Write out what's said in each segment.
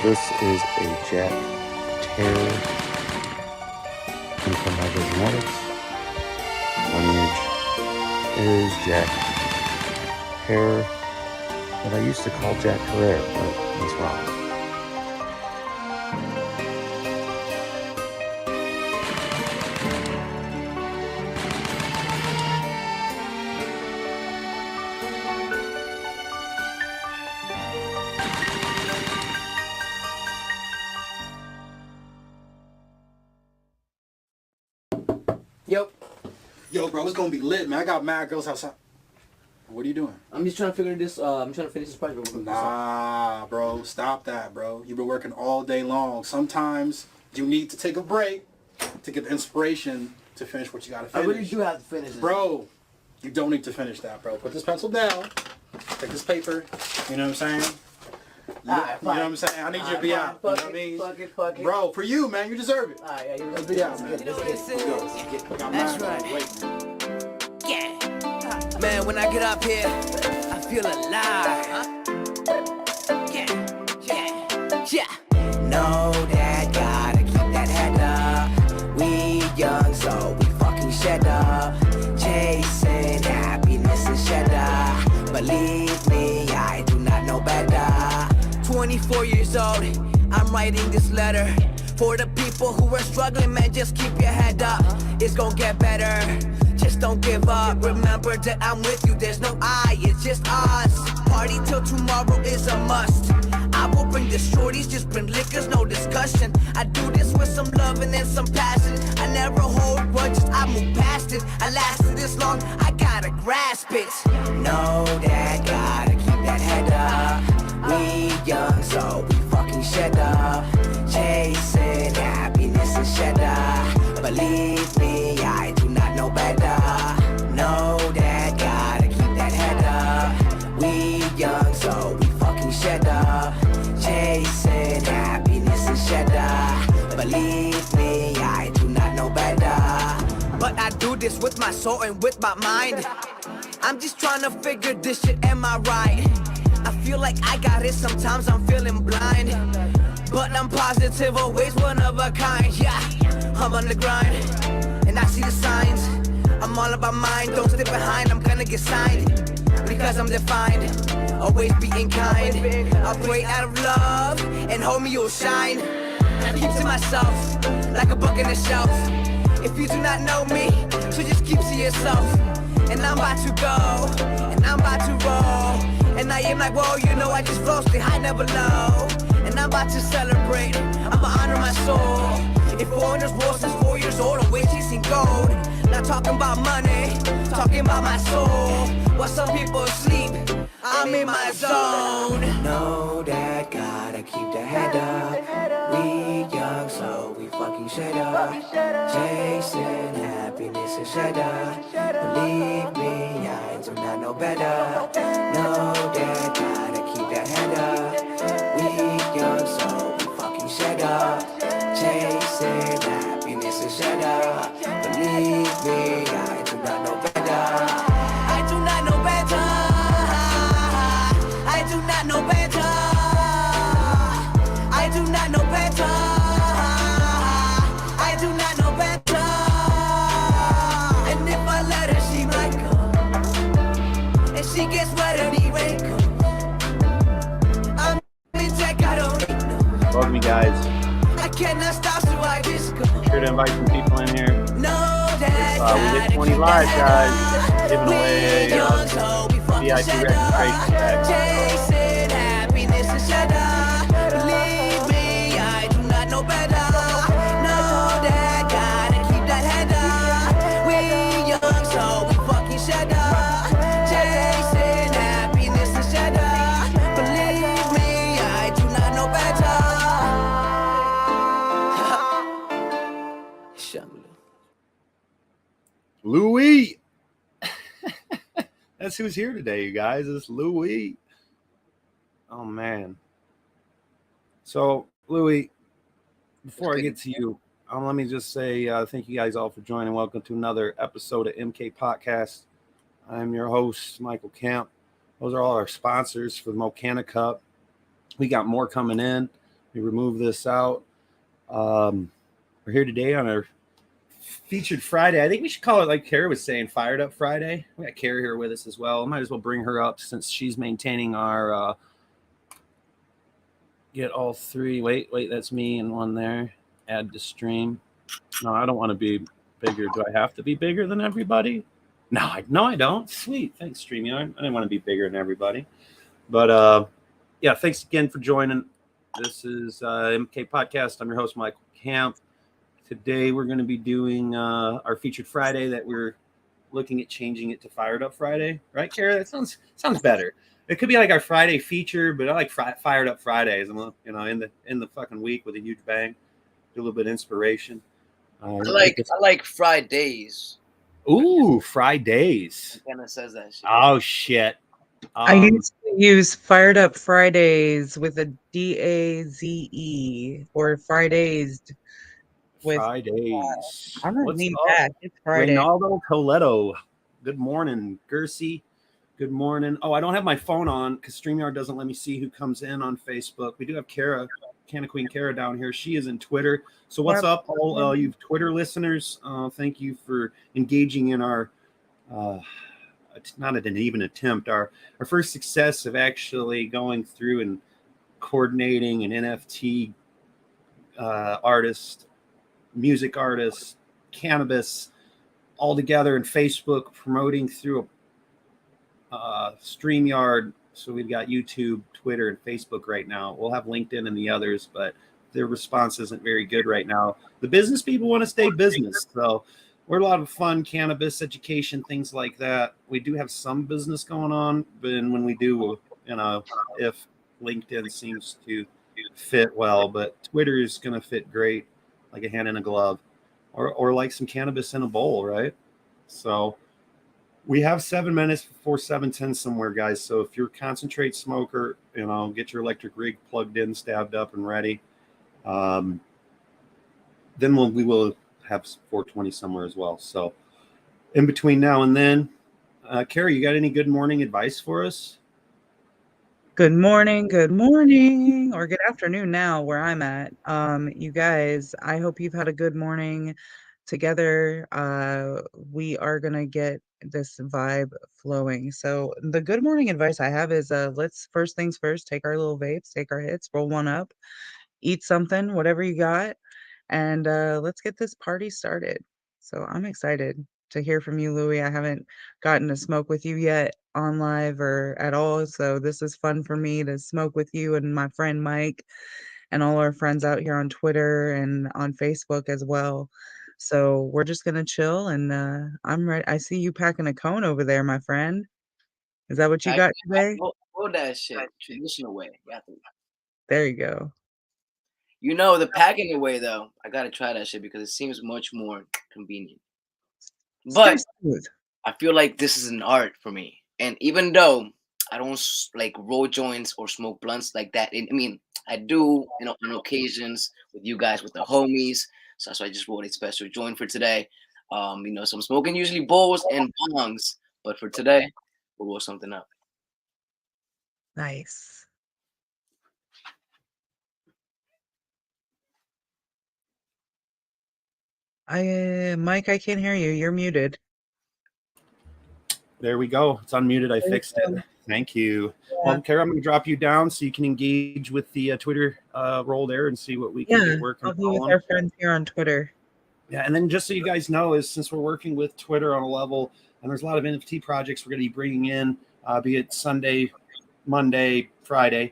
this is a Jack Terror from hydrogenetics. Lineage is Jack Terror, that I used to call Jack Herrera, but he's wrong. Yo, bro, it's gonna be lit, man. I got mad girls outside. What are you doing? I'm just trying to figure this. I'm trying to finish this project. Nah, bro, stop that, bro. You've been working all day long. Sometimes you need to take a break to get the inspiration to finish what you gotta finish. I really do have to finish this. Bro, you don't need to finish that, bro. Put this pencil down. Take this paper. You know what I'm saying? You know what I'm saying? I need you to be out. You know what I mean? Fuck it. Bro, for you, man, you deserve it. Alright, Let's be out, man. Let's go. That's right. Wait. Yeah. Man, when I get up here, I feel alive. Yeah. Know that, gotta keep that head up. We young, so we fucking shed up. Chasing happiness and cheddar. Believe me, I do not know better. 24 years old, I'm writing this letter. For the people who are struggling, man, just keep your head up. It's gonna get better. Just don't give up. Remember that I'm with you. There's no I, it's just us. Party till tomorrow is a must. I will bring the shorties, just bring liquors, no discussion. I do this with some love and then some passion. I never hold grudges, I move past it. I lasted this long, I gotta grasp it. Know that, gotta keep that head up. We young, so we fucking shed up. Chasing happiness and cheddar. Believe me, I do not know better. Know that, gotta keep that head up. We young, so we fucking shed up. Chasing happiness and cheddar. Believe me, I do not know better. But I do this with my soul and with my mind. I'm just trying to figure this shit, am I right? I feel like I got it, sometimes I'm feeling blind. But I'm positive, always one of a kind, yeah. I'm on the grind, and I see the signs. I'm all about mine, don't stay behind, I'm gonna get signed. Because I'm defined, always being kind. I'll pray out of love, and homie, you'll shine. I keep to myself, like a book in the shelf. If you do not know me, so just keep to yourself. And I'm about to go, and I'm about to roll. And I am like, whoa, you know I just flow, stay high, never low. And I'm about to celebrate, I'ma honor my soul. If foreigners war since 4 years old, I'm way chasing gold. Not talking about money, talking about my soul. While some people sleep, I'm in my zone. Know that, gotta keep the head up. We young, so we fucking shed up. Chasing happiness and cheddar. Believe me, I do not know better. Know that, gotta keep that head up. We young, so we fucking shed up. Chasing happiness and cheddar. Believe me, I do not know better. I do not know better. I do not know better. I do not know better. I do not know better. And if I let her, she might come. And she gets wet anyway. I'm in tech, I don't need no. Welcome, you guys. I cannot stop, so I just go. Sure to invite some people in here. We hit 20 live, guys. Giving away VIP registration packs. Chasing happiness and cheddar. Believe me, I do not know better. Know that, gotta keep that head up. We young, so we fucking cheddar. Chasing happiness and cheddar. Believe me, I do not know better. LUI. That's who's here today, you guys. It's LUI. Oh, man. So, LUI, before I get to you, let me just say thank you guys all for joining. Welcome to another episode of MK Potcast. I'm your host, Michael Camp. Those are all our sponsors for the CannaCUP. We got more coming in. me remove this out. We're here today on our featured Friday. I think we should call it, like Kara was saying, Fired Up Friday. We got Kara here with us as well. Might as well bring her up since she's maintaining our get all three. Wait, that's me and one there. Add to stream. No, I don't want to be bigger. Do I have to be bigger than everybody? No, I don't. Sweet. Thanks, StreamYard. I didn't want to be bigger than everybody. But yeah, thanks again for joining. This is MK Podcast. I'm your host, Michael Camp. Today we're going to be doing our featured Friday that we're looking at changing it to Fired Up Friday. Right, Kara? That sounds better. It could be like our Friday feature, but I like Fired Up Fridays. You know, in the fucking week with a huge bang, do a little bit of inspiration. I like Fridays. Ooh, Fridays. Kind of says that shit. Oh shit. I used to use Fired Up Fridays with a DAZE or Fridays with Fridays. I'm gonna What's need up? that. It's Friday. Reynaldo Toledo. Good morning, Gersey. Good morning. Oh, I don't have my phone on because StreamYard doesn't let me see who comes in on Facebook. We do have Kara, CannaQueen Kara down here. She is in Twitter. So what's up, all you Twitter listeners? Thank you for engaging in our not an even attempt, our first success of actually going through and coordinating an NFT artist, music artist, cannabis all together in Facebook, promoting through a StreamYard. So we've got YouTube, Twitter, and Facebook right now. We'll have LinkedIn and the others, but their response isn't very good right now. The business people want to stay business, so we're a lot of fun, cannabis education, things like that. We do have some business going on, but when we do, you know, if LinkedIn seems to fit well, but Twitter is going to fit great, like a hand in a glove, or like some cannabis in a bowl, right? So we have 7 minutes before 7:10 somewhere, guys. So if you're a concentrate smoker, you know, get your electric rig plugged in, stabbed up, and ready. Then we will have 4:20 somewhere as well. So in between now and then, Kara, you got any good morning advice for us? Good morning, or good afternoon now where I'm at. You guys, I hope you've had a good morning together. We are gonna get this vibe flowing. So the good morning advice I have is let's first things first, take our little vapes, take our hits, roll one up, eat something, whatever you got, and let's get this party started. So I'm excited to hear from you, Louie. I haven't gotten to smoke with you yet on live or at all, so this is fun for me to smoke with you and my friend Mike and all our friends out here on Twitter and on Facebook as well. So we're just gonna chill, and I'm ready. I see you packing a cone over there, my friend. Is that what you got today? Hold that shit traditional way. You have to. There you go. You know, the packing away though, I gotta try that shit because it seems much more convenient. But I feel like this is an art for me, and even though I don't like roll joints or smoke blunts like that, I mean, I do, you know, on occasions with you guys, with the homies. So that's why I just rolled a special joint for today. You know, so I'm smoking usually bowls and bongs, but for today, we'll roll something up. Nice. Mike, I can't hear you. You're muted. There we go. It's unmuted. I fixed it. Thank you. Yeah. Well, Kara, I'm going to drop you down so you can engage with the Twitter role there and see what we can get working. I'll be with our friends here on Twitter. Yeah, and then just so you guys know, is since we're working with Twitter on a level, and there's a lot of NFT projects we're going to be bringing in, be it Sunday, Monday, Friday,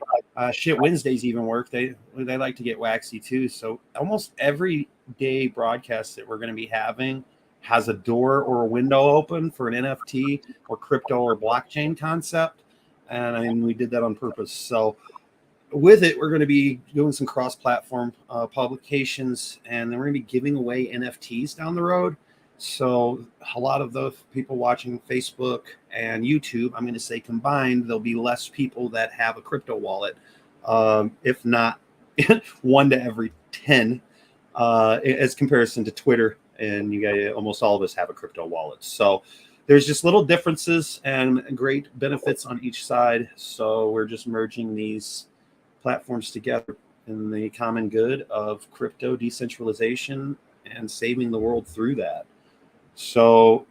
Wednesdays even work. They like to get waxy too. So almost every day broadcast that we're going to be having has a door or a window open for an NFT or crypto or blockchain concept. And we did that on purpose. So with it, we're going to be doing some cross-platform publications, and then we're going to be giving away NFTs down the road. So a lot of those people watching Facebook and YouTube, I'm going to say combined, there'll be less people that have a crypto wallet, if not 1 to every 10, as comparison to Twitter. And you guys, almost all of us have a crypto wallet. So there's just little differences and great benefits on each side. So we're just merging these platforms together in the common good of crypto decentralization and saving the world through that. So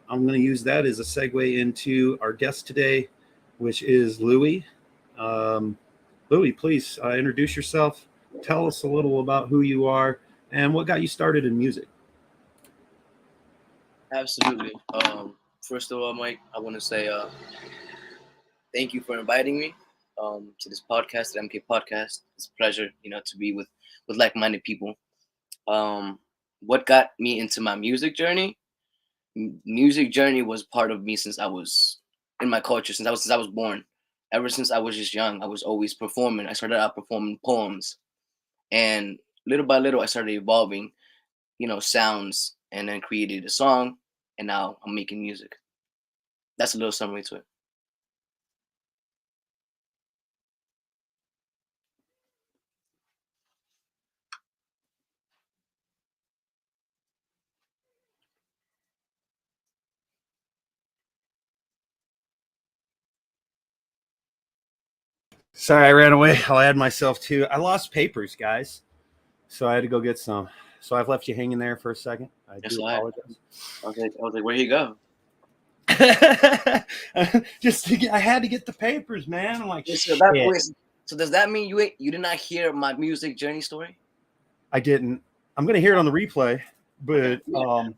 I'm going to use that as a segue into our guest today, which is LUI. LUI, please introduce yourself. Tell us a little about who you are and what got you started in music. Absolutely. First of all, Mike, I want to say thank you for inviting me to this podcast, the MK Podcast. It's a pleasure, to be with like-minded people. What got me into my music journey? Music journey was part of me since I was in my culture, since I was born. Ever since I was just young, I was always performing. I started out performing poems, and little by little, I started evolving, sounds, and then created a song, and now I'm making music. That's a little summary to it. Sorry, I ran away. I'll add myself too. I lost papers, guys, so I had to go get some. So I've left you hanging there for a second. I do apologize. I was like, where'd he go? I had to get the papers, man. I'm like, so does that mean you did not hear my music journey story? I didn't. I'm gonna hear it on the replay, but I'll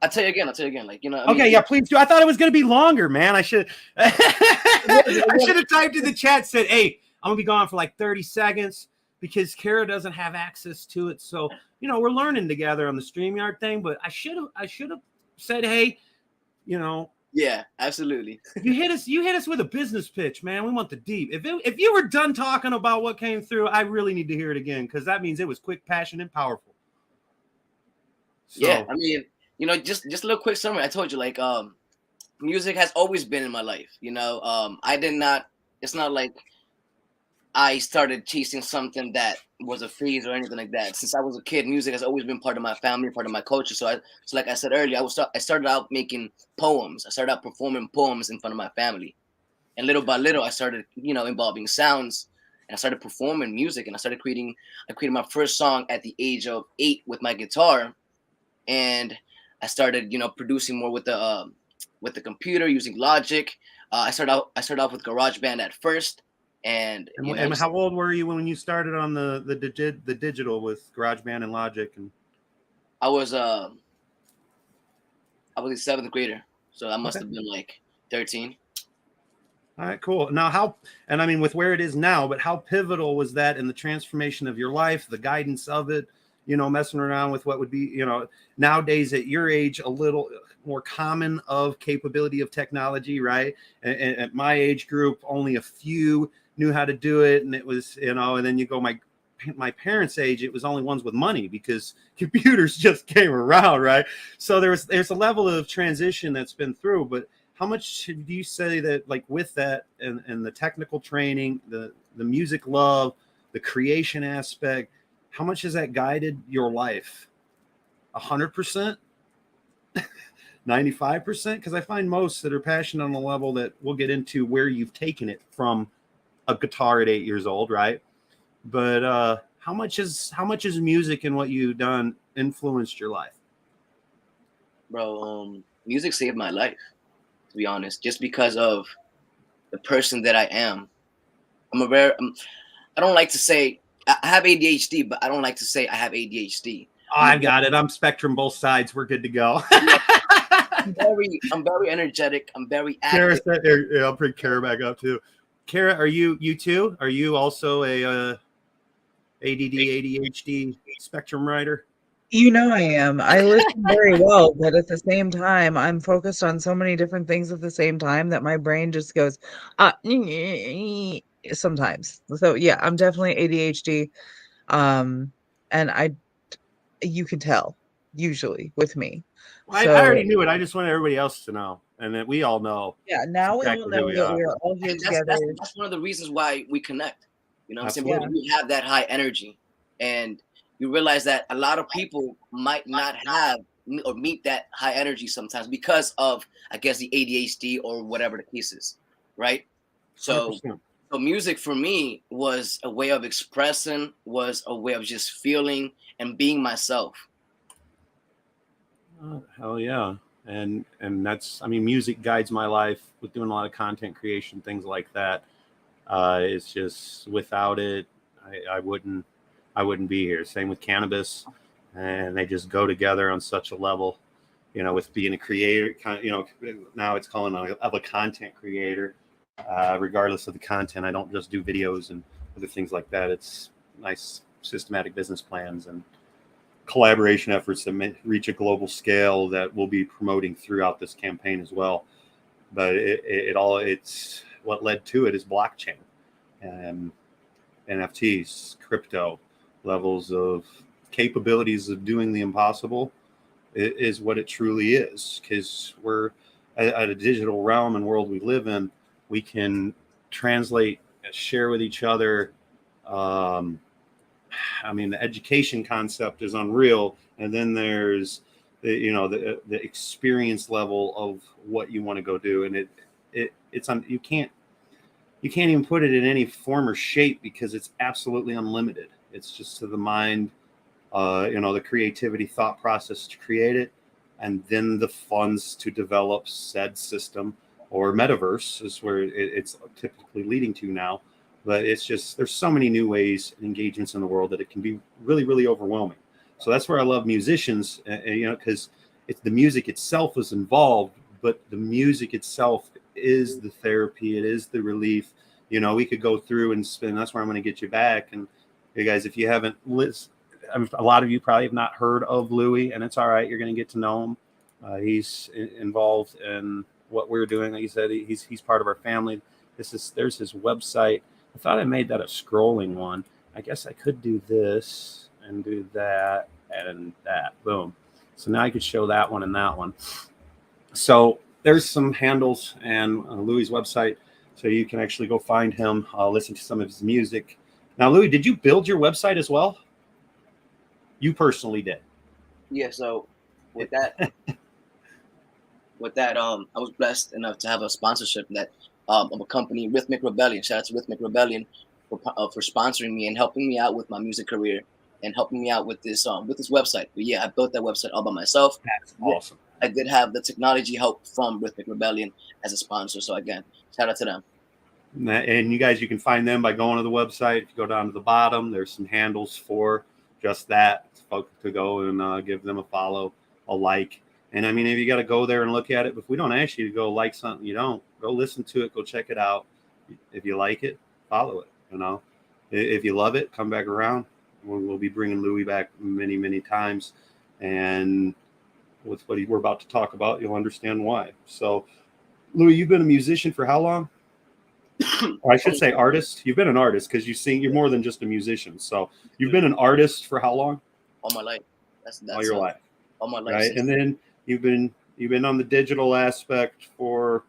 tell you again. Like, okay, yeah, please do. I thought it was gonna be longer, man. I should have typed in the chat, said, "Hey, I'm gonna be gone for like 30 seconds because Kara doesn't have access to it." So, we're learning together on the StreamYard thing, but I should have said, "Hey, Yeah, absolutely. you hit us with a business pitch, man. We want the deep. If you were done talking about what came through, I really need to hear it again because that means it was quick, passionate, powerful." So, yeah, I mean, just a little quick summary. I told you, like, music has always been in my life. It's not like I started chasing something that was a phase or anything like that. Since I was a kid, music has always been part of my family, part of my culture. So like I said earlier, I started out making poems. I started out performing poems in front of my family, and little by little, I started, involving sounds, and I started performing music, and I created my first song at the age of 8 with my guitar, and I started, producing more with the computer using Logic. I started off with GarageBand at first. And how old were you when you started on the digital with GarageBand and Logic? And I was a 7th grader, so I must have been like 13. All right, cool. Now, with where it is now, but how pivotal was that in the transformation of your life, the guidance of it? Messing around with what would be, nowadays at your age, a little more common of capability of technology, right? And at my age group, only a few knew how to do it, and it was, and then you go my parents' age, it was only ones with money because computers just came around, right? So there's a level of transition that's been through, but how much do you say that, like, with that and the technical training, the music love, the creation aspect, how much has that guided your life? 100%? 95%? Because I find most that are passionate on a level that we'll get into where you've taken it from a guitar at 8 years old, right? But how much is music and what you've done influenced your life? Bro, music saved my life, to be honest, just because of the person that I am. I don't like to say I have ADHD, but I don't like to say I have ADHD. Oh, I've got it. I'm spectrum both sides. We're good to go. I'm very energetic. I'm very active. Kara, I'll bring Kara back up too. Kara, are you too? Are you also a ADD, ADHD spectrum rider? I am. I listen very well, but at the same time, I'm focused on so many different things at the same time that my brain just goes, sometimes. So yeah, I'm definitely ADHD. And you can tell usually with me. Well, I already knew it. I just wanted everybody else to know, and that we all know. Yeah, now we all know that we're all here together. That's one of the reasons why we connect. I'm saying? Yeah. We have that high energy, and you realize that a lot of people might not have or meet that high energy sometimes because of, I guess, the ADHD or whatever the case is, right? So 100%. So music for me was a way of expressing, was a way of just feeling and being myself. Hell yeah. And that's, I mean, music guides my life with doing a lot of content creation, things like that. It's just without it, I wouldn't be here. Same with cannabis, and they just go together on such a level. With being a creator, now it's calling of a content creator. Regardless of the content, I don't just do videos and other things like that. It's nice systematic business plans and collaboration efforts that reach a global scale that we'll be promoting throughout this campaign as well. But it's what led to it is blockchain and NFTs, crypto levels of capabilities of doing the impossible is what it truly is, because we're at a digital realm and world we live in. We can translate, share with each other. I mean, the education concept is unreal, and then there's the experience level of what you want to go do, and it's on. You can't even put it in any form or shape because it's absolutely unlimited. It's just to the mind, the creativity, thought process to create it, and then the funds to develop said system or metaverse is where it's typically leading to now. But it's just, there's so many new ways and engagements in the world that it can be really, really overwhelming. So that's where I love musicians, because it's the music itself is involved, but the music itself is the therapy. It is the relief. We could go through and spin. That's where I'm going to get you back. And you guys, if you haven't listened, a lot of you probably have not heard of LUI, and it's all right. You're going to get to know him. He's involved in what we're doing. Like you said, he's part of our family. There's his website. I thought I made that a scrolling one. I guess I could do this and do that and that. Boom. So now I could show that one and that one. So there's some handles and Louis' website, so you can actually go find him, listen to some of his music. Now, Louis, did you build your website as well? You personally did. Yeah. So with that, I was blessed enough to have a sponsorship that of a company, Rhythmic Rebellion. Shout out to Rhythmic Rebellion for sponsoring me and helping me out with my music career and helping me out with this website. But yeah, I built that website all by myself. That's awesome. I did have the technology help from Rhythmic Rebellion as a sponsor. So again, shout out to them. And you guys, you can find them by going to the website. If you go down to the bottom, there's some handles for just that. Folks to go and give them a follow, a like. And I mean, if you got to go there and look at it, but if we don't ask you to go like something, you don't. Go listen to it, go check it out. If you like it, follow it. If you love it, come back around. We'll be bringing Louis back many, many times. And with what we're about to talk about, you'll understand why. So, Louis, you've been a musician for how long? Or I should say artist. You've been an artist because you're more than just a musician. So you've been an artist for how long? All my life. That's all your life. All my life. Right. And then you've been on the digital aspect for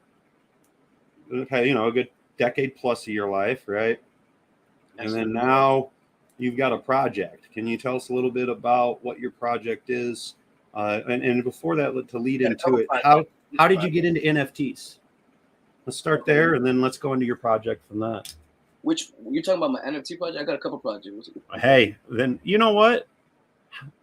a good decade plus of your life, right? Absolutely. And then now you've got a project. Can you tell us a little bit about what your project is? And before that, to lead into it, how did you get into NFTs? Let's start there, and then let's go into your project from that. Which you're talking about my NFT project? I got a couple projects. Hey, then you know what?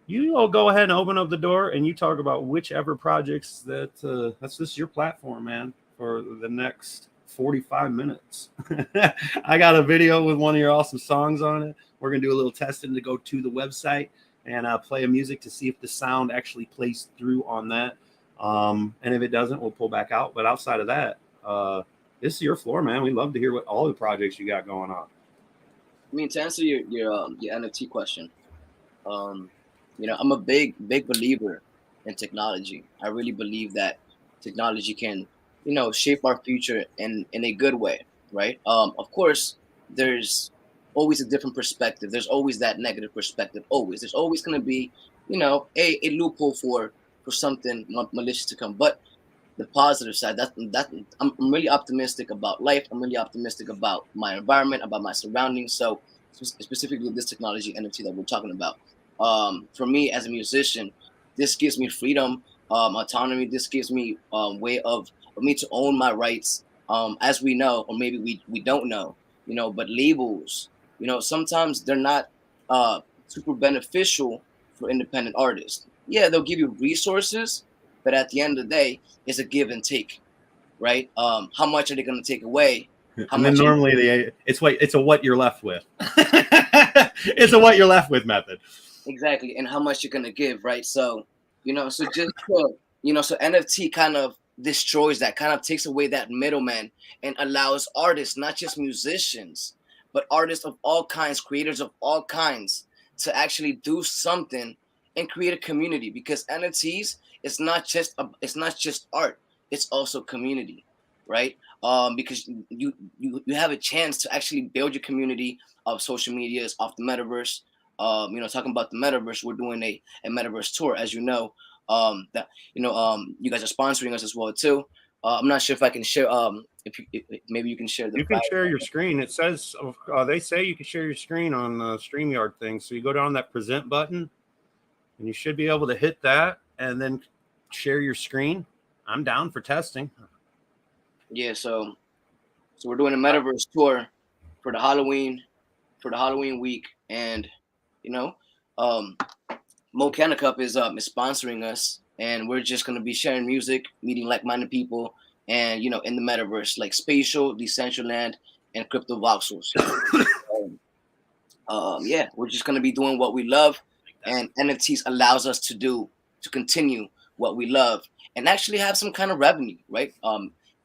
You all go ahead and open up the door, and you talk about whichever projects this is your platform, man, for the next 45 minutes. I got a video with one of your awesome songs on it. We're gonna do a little testing to go to the website and play a music to see if the sound actually plays through on that. And if it doesn't, we'll pull back out. But outside of that, this is your floor, man. We love to hear what all the projects you got going on. I mean, to answer your NFT question, I'm a big believer in technology. I really believe that technology can, shape our future in a good way, right? Of course, there's always a different perspective. There's always that negative perspective. Always, there's always going to be, a loophole for something malicious to come. But the positive side, that I'm really optimistic about life. I'm really optimistic about my environment, about my surroundings. So specifically this technology NFT that we're talking about. For me as a musician, this gives me freedom, autonomy. This gives me way of me to own my rights. As we know, or maybe we don't know, but labels, sometimes they're not super beneficial for independent artists. Yeah, they'll give you resources, but at the end of the day, it's a give and take, right? How much are they going to take away? How And then much? normally it's a what you're left with. It's a what you're left with method. Exactly, and how much you're going to give, right? So, so just so NFT kind of destroys that, kind of takes away that middleman, and allows artists, not just musicians, but artists of all kinds, creators of all kinds, to actually do something and create a community. Because NFTs, it's not just art, it's also community, right? Because you have a chance to actually build your community of social medias, off the metaverse. Talking about the metaverse, we're doing a metaverse tour, as you know. That you guys are sponsoring us as well too. I'm not sure if I can share. If maybe you can share the. You can share your screen. It says they say you can share your screen on the StreamYard thing. So you go down that present button, and you should be able to hit that and then share your screen. I'm down for testing. Yeah, so we're doing a metaverse tour for the Halloween week, and CannaCUP is sponsoring us, and we're just gonna be sharing music, meeting like-minded people, and in the metaverse, like spatial, Decentraland, and crypto voxels. Yeah, we're just gonna be doing what we love, and NFTs allows us to continue what we love and actually have some kind of revenue, right?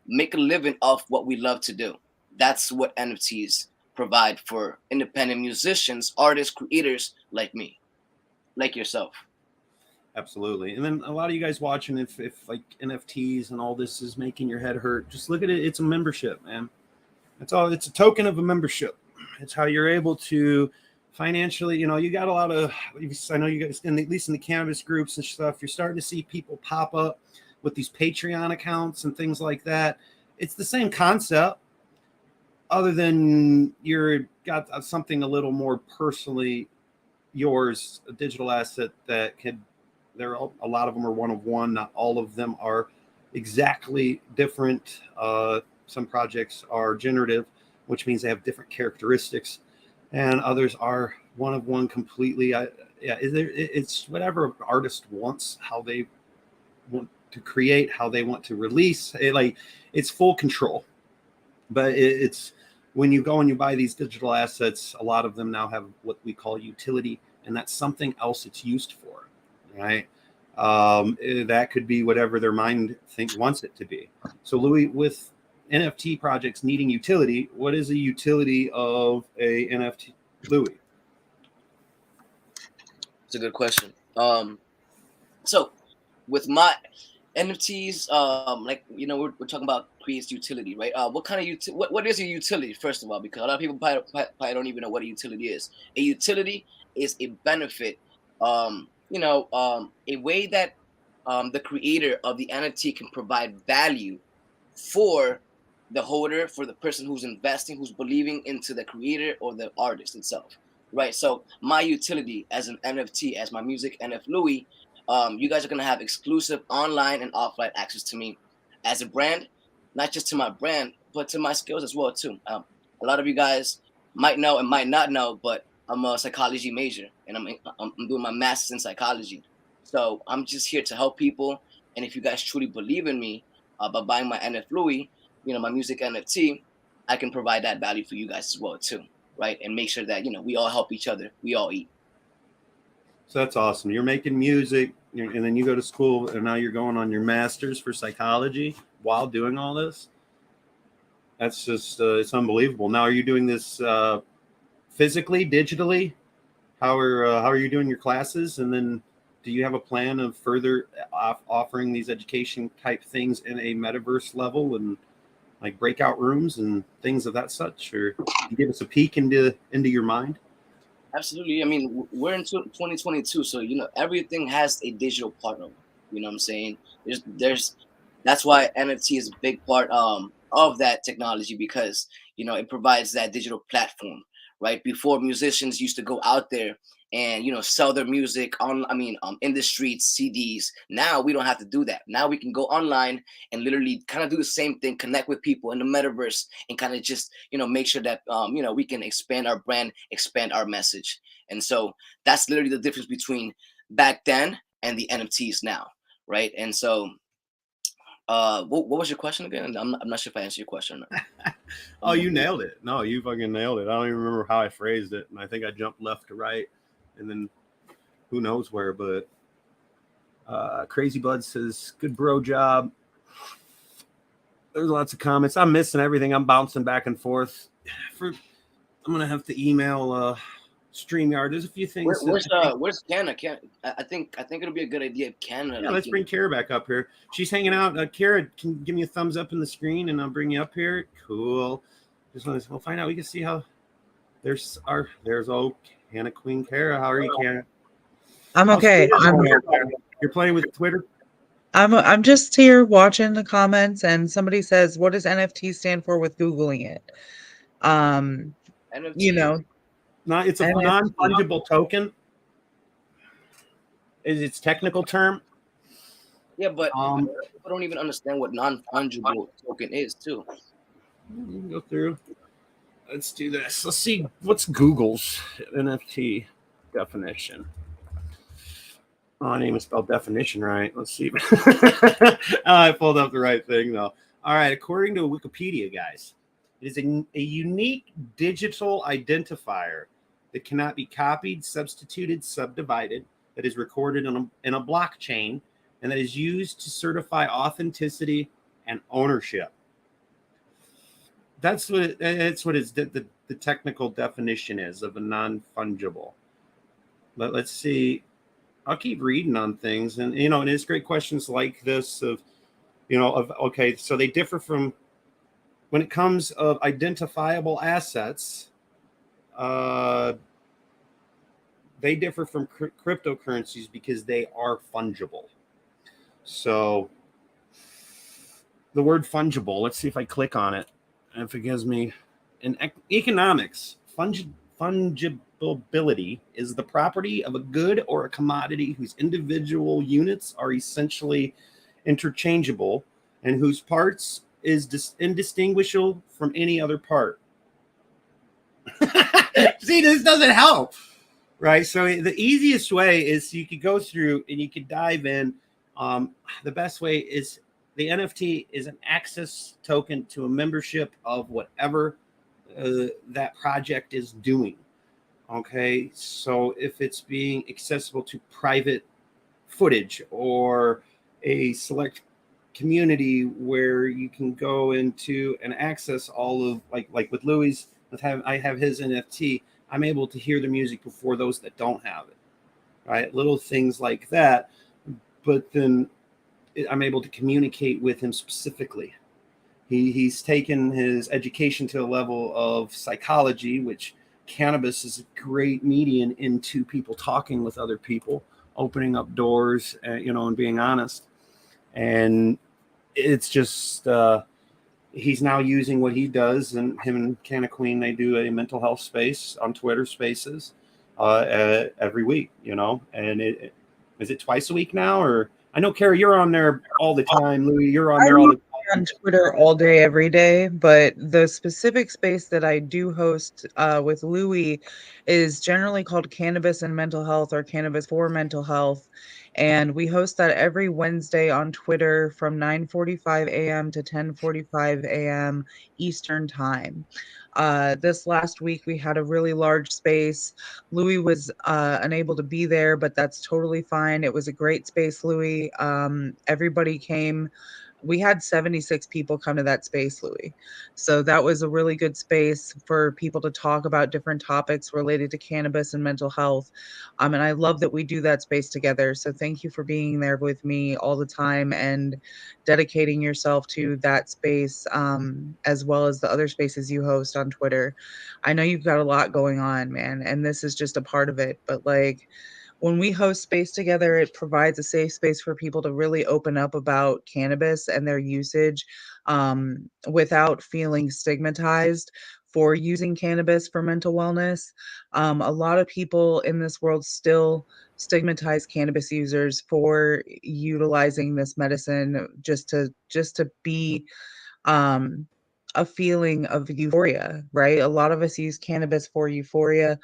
Make a living off what we love to do. That's what NFTs provide for independent musicians, artists, creators like me, like yourself. Absolutely. And then a lot of you guys watching, if like NFTs and all this is making your head hurt, just look at it. It's a membership, man. That's all. It's a token of a membership. It's how you're able to financially, you got a lot of, I know you guys, at least in the cannabis groups and stuff, you're starting to see people pop up with these Patreon accounts and things like that. It's the same concept, other than you're got something a little more personally yours, a digital asset that could, a lot of them are one of one. Not all of them are exactly different. Some projects are generative, which means they have different characteristics, and others are one of one completely. It's whatever an artist wants, how they want to create, how they want to release. It's full control. But it's when you go and you buy these digital assets, a lot of them now have what we call utility, and that's something else it's used for, right? That could be whatever their mind wants it to be. So Louis, with NFT projects needing utility, what is a utility of a NFT, Louis? It's a good question. So with my NFTs, we're talking about creates utility, right? What kind of what is a utility, first of all? Because a lot of people probably don't even know what a utility is. A utility is a benefit, a way that the creator of the NFT can provide value for the holder, for the person who's investing, who's believing into the creator or the artist itself, right? So my utility as an NFT, as my music NFLUI, you guys are gonna have exclusive online and offline access to me as a brand, not just to my brand, but to my skills as well too. A lot of you guys might know and might not know, but I'm a psychology major, and I'm doing my master's in psychology. So I'm just here to help people. And if you guys truly believe in me, by buying my NFLUI, my music NFT, I can provide that value for you guys as well too, right? And make sure that we all help each other, we all eat. So that's awesome. You're making music, and then you go to school, and now you're going on your master's for psychology while doing all this. That's just it's unbelievable. Now, are you doing this physically, digitally? How are you doing your classes? And then, do you have a plan of further offering these education type things in a metaverse level and like breakout rooms and things of that such? Or can you give us a peek into your mind? Absolutely. I mean, we're in 2022, so everything has a digital part of it. You know what I'm saying? There's that's why NFT is a big part of that technology, because it provides that digital platform, right? Before, musicians used to go out there and sell their music on, in the streets, CDs. Now we don't have to do that. Now we can go online and literally kind of do the same thing, connect with people in the metaverse, and kind of just make sure that we can expand our brand, expand our message. And so that's literally the difference between back then and the NFTs now, right? And so what was your question again? I'm not sure if I answered your question or not. Oh, you nailed it. No, you fucking nailed it. I don't even remember how I phrased it. And I think I jumped left to right and then who knows where. But Crazy Bud says, good bro job. There's lots of comments. I'm missing everything. I'm bouncing back and forth. I'm going to have to email StreamYard. There's a few things. Where's Canna? I think it'll be a good idea if Canna. Yeah, let's bring Kara back up here. She's hanging out. Kara, can you give me a thumbs up in the screen and I'll bring you up here. Cool. Just want to we'll find out. We can see how there's Canna Queen Kara. How are you, Canna? I'm okay. You're playing with Twitter? I'm just here watching the comments, and somebody says, what does NFT stand for with Googling it? NFT. It's a non-fungible token. Is its technical term. Yeah, but people don't even understand what non-fungible token is, too. You can go through. Let's do this. Let's see what's Google's NFT definition. Oh, I didn't even spell definition right. Let's see. I pulled up the right thing, though. All right. According to Wikipedia, guys, it is a unique digital identifier that cannot be copied, substituted, subdivided, that is recorded in a blockchain, and that is used to certify authenticity and ownership. That's what the technical definition is of a non-fungible. But let's see. I'll keep reading on things, and and it's great questions like this okay, so they differ from when it comes of identifiable assets. They differ from cryptocurrencies because they are fungible. So the word fungible, let's see if I click on it. And if it gives me in economics, fungibility is the property of a good or a commodity whose individual units are essentially interchangeable and whose parts is indistinguishable from any other part. See, this doesn't help. Right. So the easiest way is you could go through and you could dive in. The best way is the NFT is an access token to a membership of whatever that project is doing. OK, so if it's being accessible to private footage or a select community where you can go into and access all of like with Louis, I have his NFT. I'm able to hear the music before those that don't have it, right? Little things like that. But then I'm able to communicate with him specifically. He's taken his education to a level of psychology, which cannabis is a great median into people talking with other people, opening up doors, and being honest. And it's just... he's now using what he does, and him and Canna Queen, they do a mental health space on Twitter Spaces every week, and is it twice a week now? Or I know, Kara, you're on there all the time. Louis, you're on there all the time. On Twitter all day, every day, but the specific space that I do host with Louis is generally called Cannabis and Mental Health, or Cannabis for Mental Health. And we host that every Wednesday on Twitter from 9:45 a.m. to 10:45 a.m. Eastern Time. This last week, we had a really large space. Louis was unable to be there, but that's totally fine. It was a great space, Louis. Everybody came. We had 76 people come to that space, Louis. So that was a really good space for people to talk about different topics related to cannabis and mental health. And I love that we do that space together. So thank you for being there with me all the time and dedicating yourself to that space, as well as the other spaces you host on Twitter. I know you've got a lot going on, man, and this is just a part of it. But when we host space together, it provides a safe space for people to really open up about cannabis and their usage without feeling stigmatized for using cannabis for mental wellness. A lot of people in this world still stigmatize cannabis users for utilizing this medicine just to be um, a feeling of euphoria, right? A lot of us use cannabis for euphoria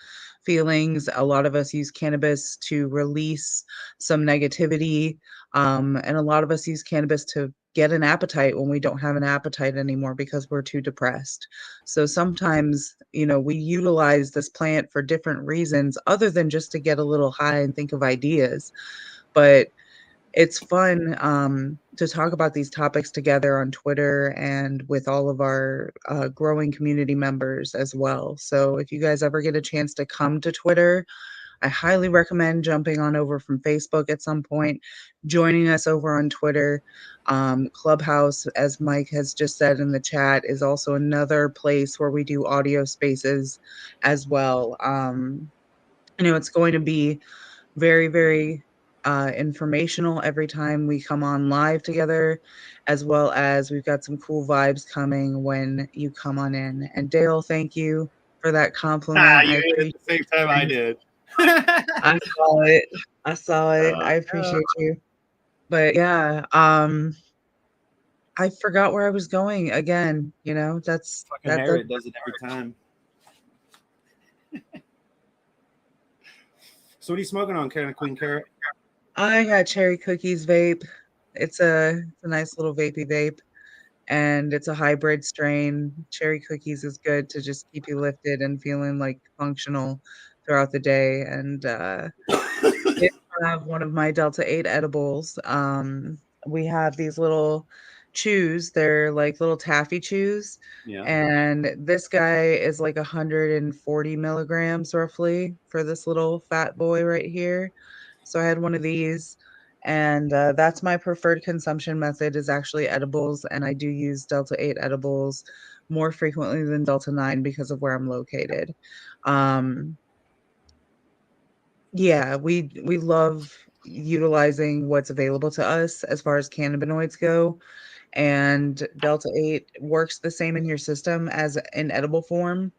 feelings. A lot of us use cannabis to release some negativity. And a lot of us use cannabis to get an appetite when we don't have an appetite anymore because we're too depressed. So sometimes, we utilize this plant for different reasons other than just to get a little high and think of ideas. But it's fun to talk about these topics together on Twitter and with all of our growing community members as well. So if you guys ever get a chance to come to Twitter, I highly recommend jumping on over from Facebook at some point, joining us over on Twitter. Clubhouse, as Mike has just said in the chat, is also another place where we do audio spaces as well. It's going to be very, very informational every time we come on live together, as well as we've got some cool vibes coming when you come on in. And Dale, thank you for that compliment. You I ate appreciate at the same time I did. I saw it. I saw it. I appreciate you. But yeah, I forgot where I was going again. That's Fucking Harriet does it every time. So what are you smoking on, Queen Carrot? I got Cherry Cookies vape. It's a nice little vapey vape, and it's a hybrid strain. Cherry Cookies is good to just keep you lifted and feeling like functional throughout the day. And did have one of my Delta 8 edibles. We have these little chews. They're like little taffy chews. Yeah. And this guy is like 140 milligrams roughly for this little fat boy right here. So I had one of these. And that's my preferred consumption method is actually edibles. And I do use Delta 8 edibles more frequently than Delta 9 because of where I'm located. Yeah, we love utilizing what's available to us as far as cannabinoids go, and Delta 8 works the same in your system as in edible form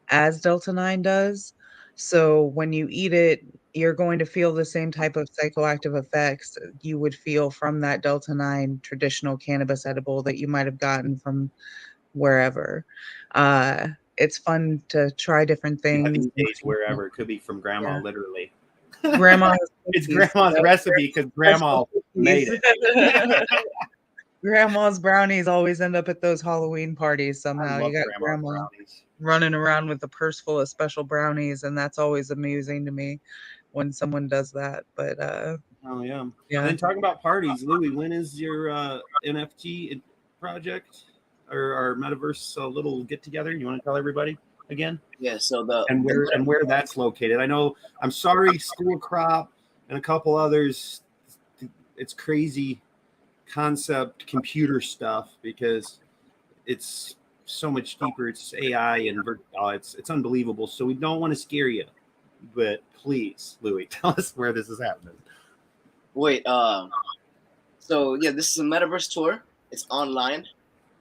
as Delta 9 does. So when you eat it, you're going to feel the same type of psychoactive effects you would feel from that Delta 9 traditional cannabis edible that you might have gotten from wherever. Uh, it's fun to try different Yeah, things. these days, wherever. It could be from grandma, Yeah. literally. Grandma's It's cookies. grandma's Yep, recipe because grandma made cookies. it. Grandma's brownies always end up at those Halloween parties I somehow. love You got grandma's grandma brownies. running around with a purse full of special brownies, and that's always amusing to me when someone does that. But Oh yeah. And yeah. then talking about parties, Louis, when is your NFT project or our metaverse little get together? You want to tell everybody again? Yeah. So And where that's located? I know. I'm sorry, School Crop and a couple others. It's crazy concept computer stuff because it's so much deeper. It's AI and it's unbelievable. So we don't want to scare you, but please, Louis, tell us where this is happening. Wait. So yeah, this is a metaverse tour. It's online.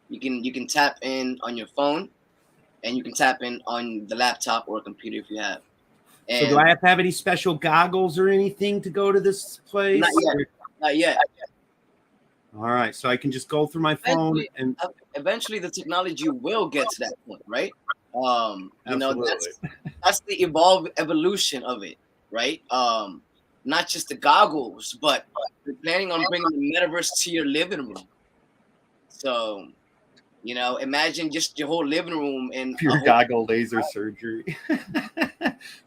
You can tap in on your phone, and you can tap in on the laptop or computer if you have. And so do I have to have any special goggles or anything to go to this place? Not yet. Not yet. All right, so I can just go through my phone and Eventually the technology will get to that point, right? Absolutely. That's the evolution of it, right? Not just the goggles, but we're planning on bringing the metaverse to your living room. So, imagine just your whole living room and beer goggle laser surgery.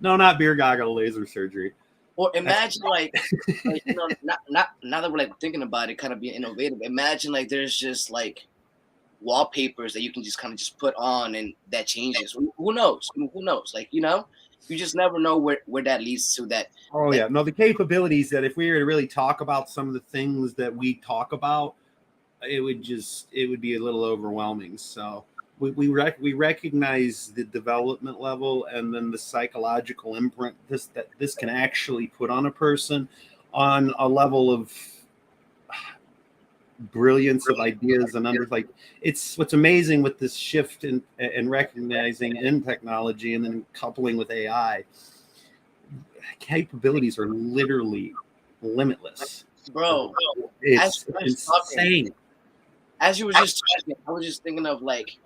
No, not beer goggle laser surgery. Or imagine not now that we're like thinking about it, kind of being innovative. Imagine like there's just like wallpapers that you can just kind of just put on and that changes. Who knows? Who knows? Like, you just never know where that leads to. That. Oh yeah, no, the capabilities that if we were to really talk about some of the things that we talk about, it would be a little overwhelming. So we recognize the development level and then the psychological imprint that this can actually put on a person on a level of brilliance of ideas and it's what's amazing with this shift in recognizing in technology and then coupling with AI. Capabilities are literally limitless, bro. It's insane. As you were just talking, I was just thinking of like,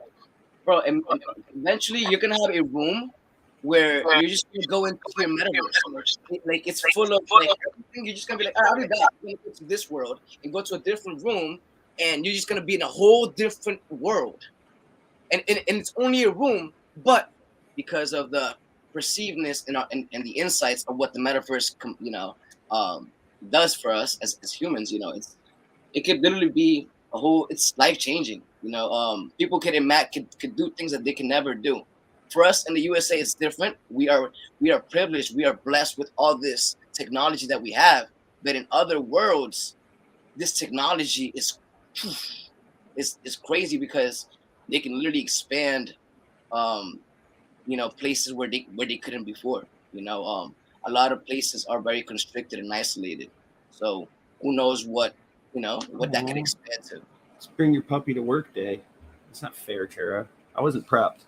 bro, and eventually you're gonna have a room where you're just gonna go into your metaverse. Like it's full of like everything. You're just gonna be like, I'll be back. I'm gonna go to this world and go to a different room, and you're just gonna be in a whole different world. And it's only a room, but because of the perceivedness and the insights of what the metaverse, does for us as humans, it could literally be a whole. It's life changing. People could do things that they can never do. For us in the USA, it's different. We are privileged. We are blessed with all this technology that we have. But in other worlds, this technology is crazy because they can literally expand, places where they couldn't before. A lot of places are very constricted and isolated. So who knows what that can expand to. Let's bring your puppy to work day. It's not fair, Tara. I wasn't prepped.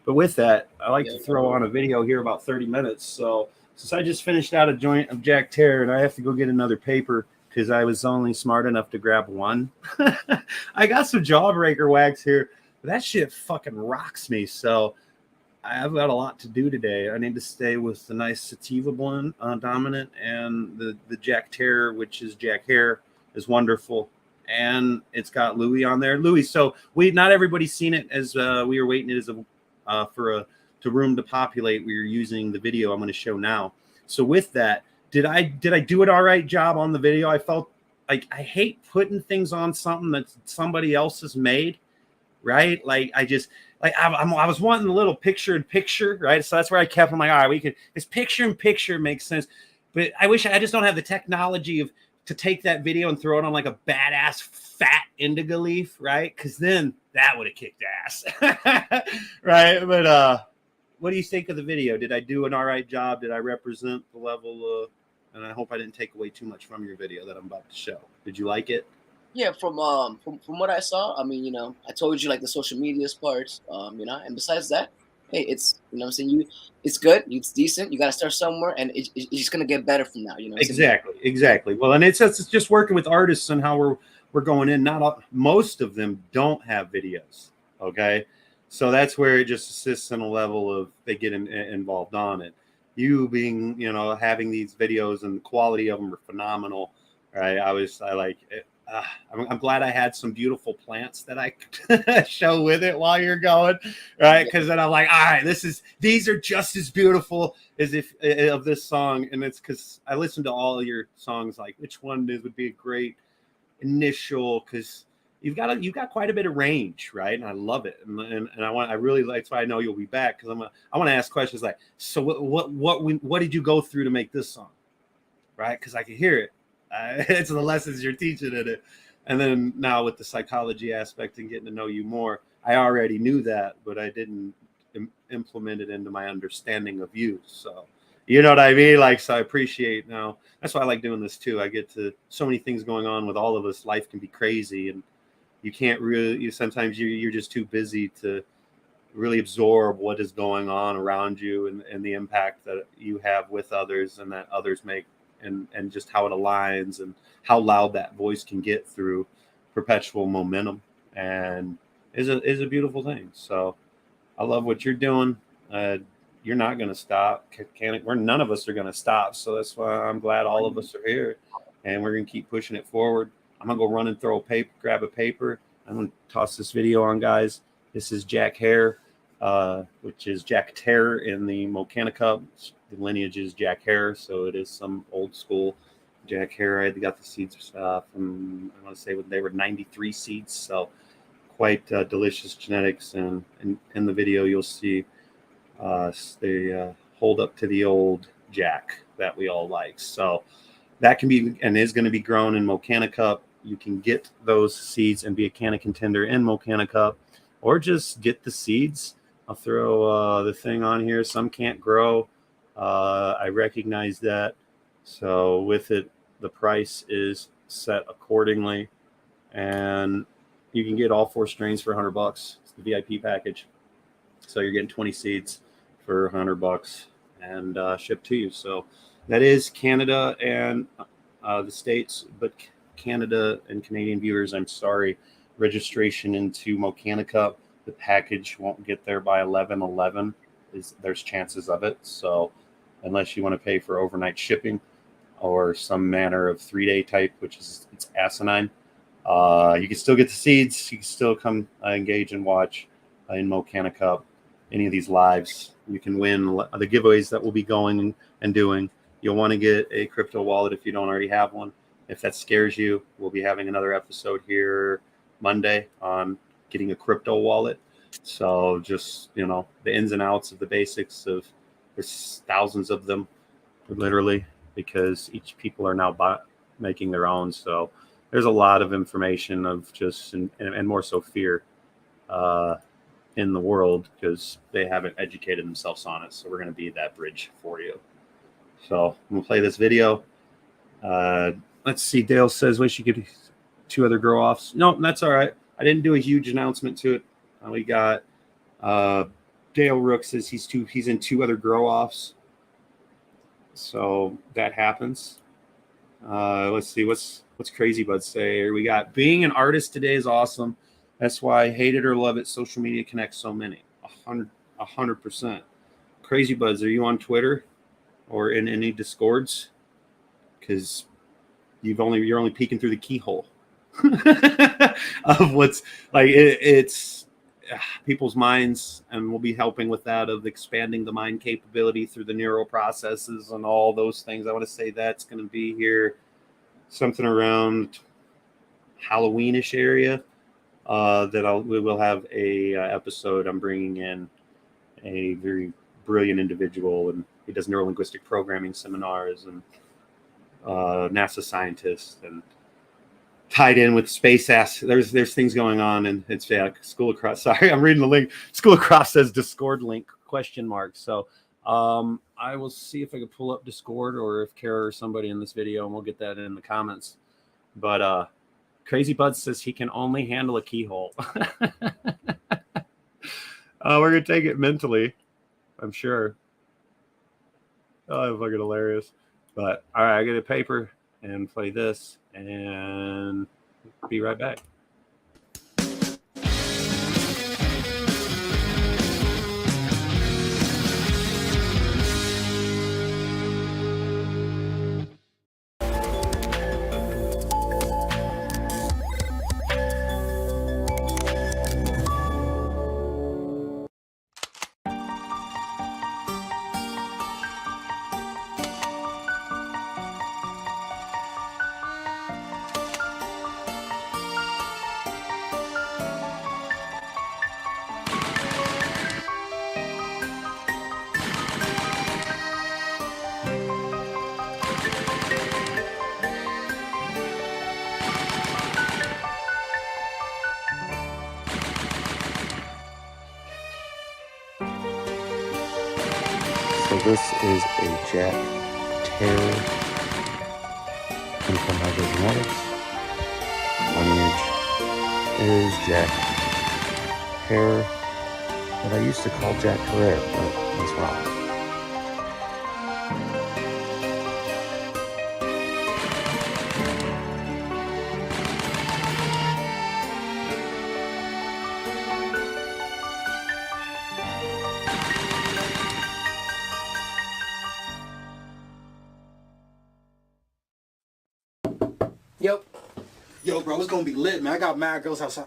But with that, I like to throw on a video here about 30 minutes. So since I just finished out a joint of Jack Terror and I have to go get another paper because I was only smart enough to grab one. I got some Jawbreaker wax here. But that shit fucking rocks me. So I've got a lot to do today. I need to stay with the nice sativa blend dominant, and the Jack Terror, which is Jack Hair, is wonderful. And it's got LUI on there. LUI. So not everybody's seen it as we were waiting as to room to populate. We were using the video I'm going to show now. So with that, did I do it all right job on the video? I felt like I hate putting things on something that somebody else has made, right? Like I was wanting a little picture in picture, right? So that's where I kept. I'm like, all right, this picture in picture makes sense, but I wish I just don't have the technology to take that video and throw it on like a badass fat indigo leaf, right? Because then that would have kicked ass, right? But what do you think of the video? Did I do an all right job? Did I represent the level of? And I hope I didn't take away too much from your video that I'm about to show. Did you like it? Yeah, from what I saw, I mean, I told you like the social media's parts, and besides that, hey, it's I'm saying, it's good, it's decent. You got to start somewhere, and it's just gonna get better from now. Exactly. Well, and it's just working with artists and how we're going in. Most of them don't have videos. Okay, so that's where it just assists in a level of they get involved on it. You being having these videos and the quality of them are phenomenal. Right? I'm glad I had some beautiful plants that I could show with it while you're going, right? Because then I'm like, all right, these are just as beautiful as of this song, and it's because I listened to all of your songs. Like, which one would be a great initial? Because you've got quite a bit of range, right? And I love it, and I really like. That's why I know you'll be back because I want to ask questions like, so what did you go through to make this song, right? Because I can hear it. It's the lessons you're teaching in it. And then now with the psychology aspect and getting to know you more, I already knew that, but I didn't implement it into my understanding of you. So, you know what I mean? Like, so I appreciate now. That's why I like doing this too. I get to so many things going on with all of us. Life can be crazy and you can't really, sometimes you're just too busy to really absorb what is going on around you and the impact that you have with others and that others make. And just how it aligns and how loud that voice can get through perpetual momentum and is a beautiful thing. So I love what you're doing. You're not going to stop. None of us are going to stop. So that's why I'm glad all of us are here and we're going to keep pushing it forward. I'm going to go run and grab a paper. I'm going to toss this video on, guys. This is Jack Hair, which is Jack Terror in the CannaCUP. The lineage is Jack Hair, so it is some old school Jack Hair. I got the seeds from, I want to say they were 93 seeds, so quite delicious genetics. And in the video, you'll see they hold up to the old Jack that we all like. So that can be and is going to be grown in CannaCUP. You can get those seeds and be a Canna contender in CannaCUP, or just get the seeds. I'll throw the thing on here. Some can't grow. I recognize that. So with it, the price is set accordingly. and you can get all 4 strains for $100. It's the VIP package. So you're getting 20 seeds for $100 and shipped to you. So that is Canada and the States, but Canada and Canadian viewers, I'm sorry, registration into CannaCUP, the package won't get there by 11/11. There's chances of it. So unless you want to pay for overnight shipping or some manner of 3-day type, which is it's asinine, you can still get the seeds. You can still come engage and watch in CannaCUP, any of these lives. You can win the giveaways that we'll be going and doing. You'll want to get a crypto wallet if you don't already have one. If that scares you, we'll be having another episode here Monday on getting a crypto wallet. So just, you know, the ins and outs of the basics of, there's thousands of them, literally, because each people are now making their own. So there's a lot of information of just, and more so fear in the world because they haven't educated themselves on it. So we're going to be that bridge for you. So I'm going to play this video. Let's see. Dale says, wish you could 2 other grow offs. No, that's all right. I didn't do a huge announcement to it. We got Dale Rook says he's in 2 other grow offs. So that happens. Let's see what's Crazy Bud say. We got being an artist today is awesome. That's why hate it or love it, social media connects so many. 100%. Crazy Buds, are you on Twitter or in any Discords? Because you're only peeking through the keyhole of what's like. It's people's minds, and we'll be helping with that of expanding the mind capability through the neural processes and all those things. I want to say that's going to be here something around Halloweenish area. We will have a episode. I'm bringing in a very brilliant individual, and he does neurolinguistic programming seminars and NASA scientist, and tied in with space there's things going on, and it's School of Cross. Sorry, I'm reading the link. School of Cross says Discord link ? So I will see if I can pull up Discord or if Kara or somebody in this video, and we'll get that in the comments. But Crazy Bud says he can only handle a keyhole. We're gonna take it mentally, I'm sure. Oh, fucking hilarious. But all right, I get a paper and play this and be right back. So this is a Jack Terror from hydrogenetics. Lineage is Jack Terror, that I used to call Jack Terror, but that's wrong. Yo, bro, it's gonna be lit, man. I got mad girls outside.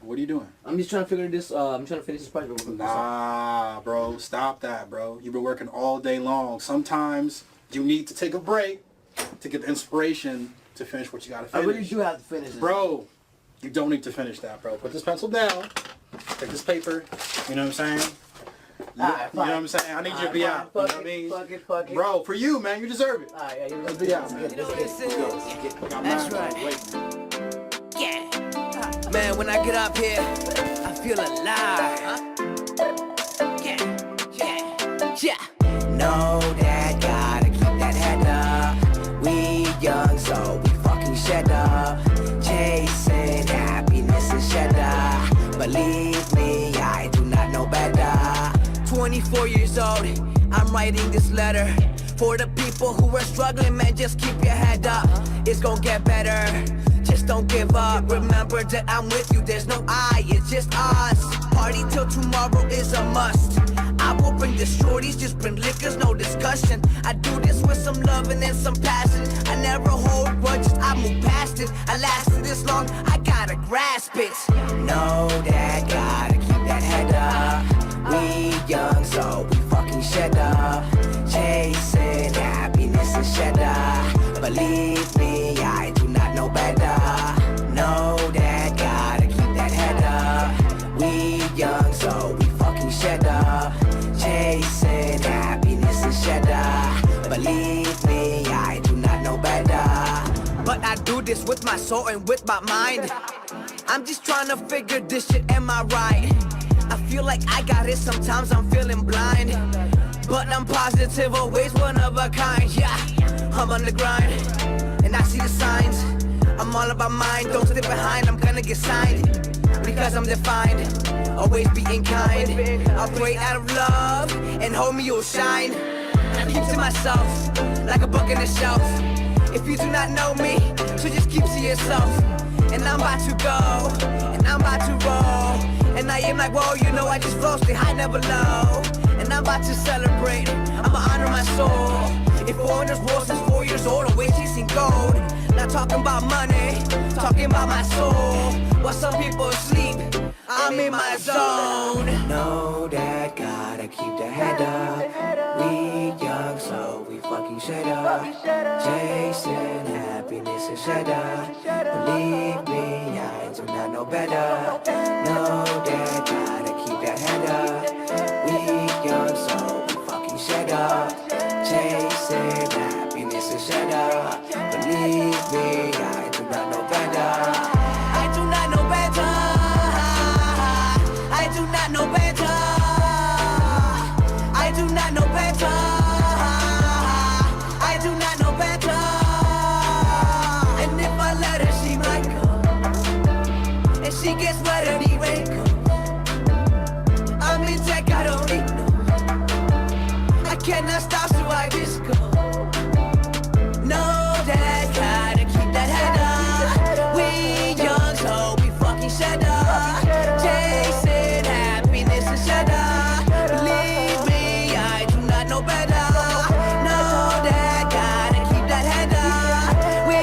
What are you doing? I'm just trying to figure this. I'm trying to finish this project. Nah, bro, stop that, bro. You've been working all day long. Sometimes you need to take a break to get the inspiration to finish what you gotta finish. I really do have to finish this. Bro, you don't need to finish that, bro. Put this pencil down. Take this paper. You know what I'm saying? You know what I'm saying? I need you to be out. You know what I mean? Fuck it. Bro, for you, man, you deserve it. Alright, yeah, Let's be out, man. Let's go. That's right. Yeah. Man, when I get up here, I feel alive. Yeah. Know that, gotta keep that head up. We young, so we fucking shed up. Chase 24 years old. I'm writing this letter for the people who are struggling, man. Just keep your head up. It's gonna get better. Just don't give up. Remember that I'm with you. There's no I, it's just us. Party till tomorrow is a must. I will bring the shorties, just bring liquors, no discussion. I do this with some loving and some passion. I never hold grudges, I move past it. I lasted this long, I gotta grasp it. Know that, gotta keep that head up. We young, so we fucking shed up. Chasing happiness and cheddar. Believe me, I do not know better. Know that, gotta keep that head up. We young, so we fucking shed up. Chasing happiness and cheddar. Believe me, I do not know better. But I do this with my soul and with my mind. I'm just trying to figure this shit, am I right? I feel like I got it, sometimes I'm feeling blind. But I'm positive, always one of a kind, yeah. I'm on the grind, and I see the signs. I'm all about mine, don't stay behind, I'm gonna get signed. Because I'm defined, always being kind. I'll pray out of love, and homie, you'll shine. I keep to myself, like a book in the shelf. If you do not know me, so just keep to yourself. And I'm about to go, and I'm about to roll. And I am like, whoa, you know I just flow, stay high, never low. And I'm about to celebrate, I'ma honor my soul. If foreigners war since 4 years old, always chasing gold. Not talking about money, talking about my soul. While some people sleep, I'm in my zone. Know that, gotta keep the head up. We young, so we fucking shut up. Chasing happiness and cheddar. Believe me, I do not know better. Know that, gotta keep that head up. We young, so we fucking shut up. Chasing happiness and cheddar. Believe me, I do not know better. I do not know better. I do not know better. I do not know better. I do not know better. And if I let her, she might go. And she gets wet anyway. I'm in tech, I don't need no. I cannot stop, so I just go. Know that, gotta keep that head up. We young, so we fucking shut up. Chasing happiness and shut up. Believe me, I do not know better. Know that, gotta keep that head up. We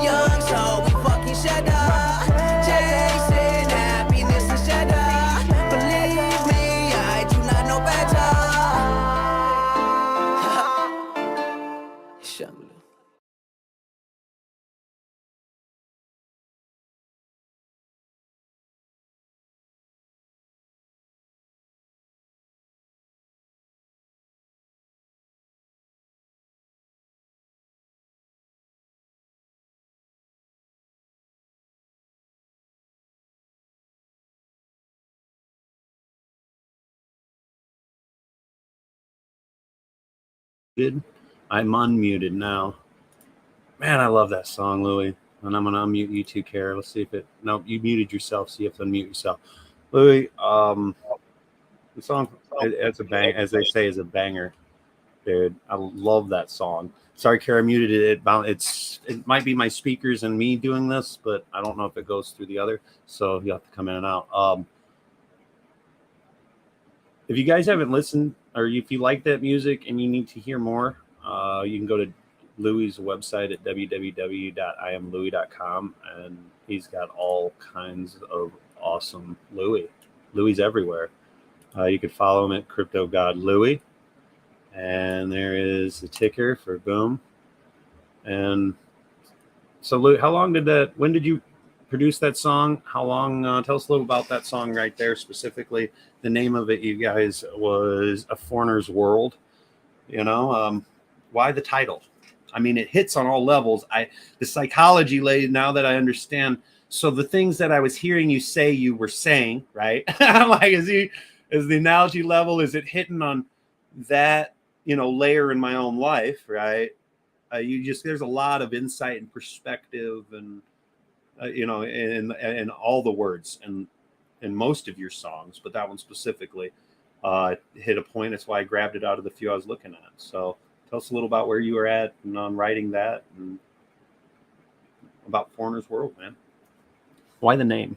young, so we fucking shut up. Chasing happiness and shut up. Believe me, I do not know better. Shamlu. I'm unmuted now. Man, I love that song, Louis. And I'm gonna unmute you too, Kara. Let's see if it. No, you muted yourself, so you have to unmute yourself. Louis, the song, it's a bang, as they say, is a banger, dude. I love that song. Sorry, Kara, muted it. It might be my speakers and me doing this, but I don't know if it goes through the other. So you have to come in and out. If you guys haven't listened, or if you like that music and you need to hear more, you can go to Louis's website at www.iamlouis.com, and he's got all kinds of awesome Louis everywhere. You could follow him at Crypto God Louis, and there is the ticker for Boom. And so, Louis, how long did that? When did you produce that song? How long? Tell us a little about that song right there specifically. The name of it, you guys, was A Foreigner's World. You know, why the title? I mean, it hits on all levels. The psychology lady, now that I understand. So the things that I was hearing you say, you were saying, right? I'm like, is the analogy level, is it hitting on that, layer in my own life, right? There's a lot of insight and perspective and, in all the words and in most of your songs, but that one specifically. hit a point. That's why I grabbed it out of the few I was looking at. So tell us a little about where you were at and writing that, and about Foreigner's World, man. Why the name?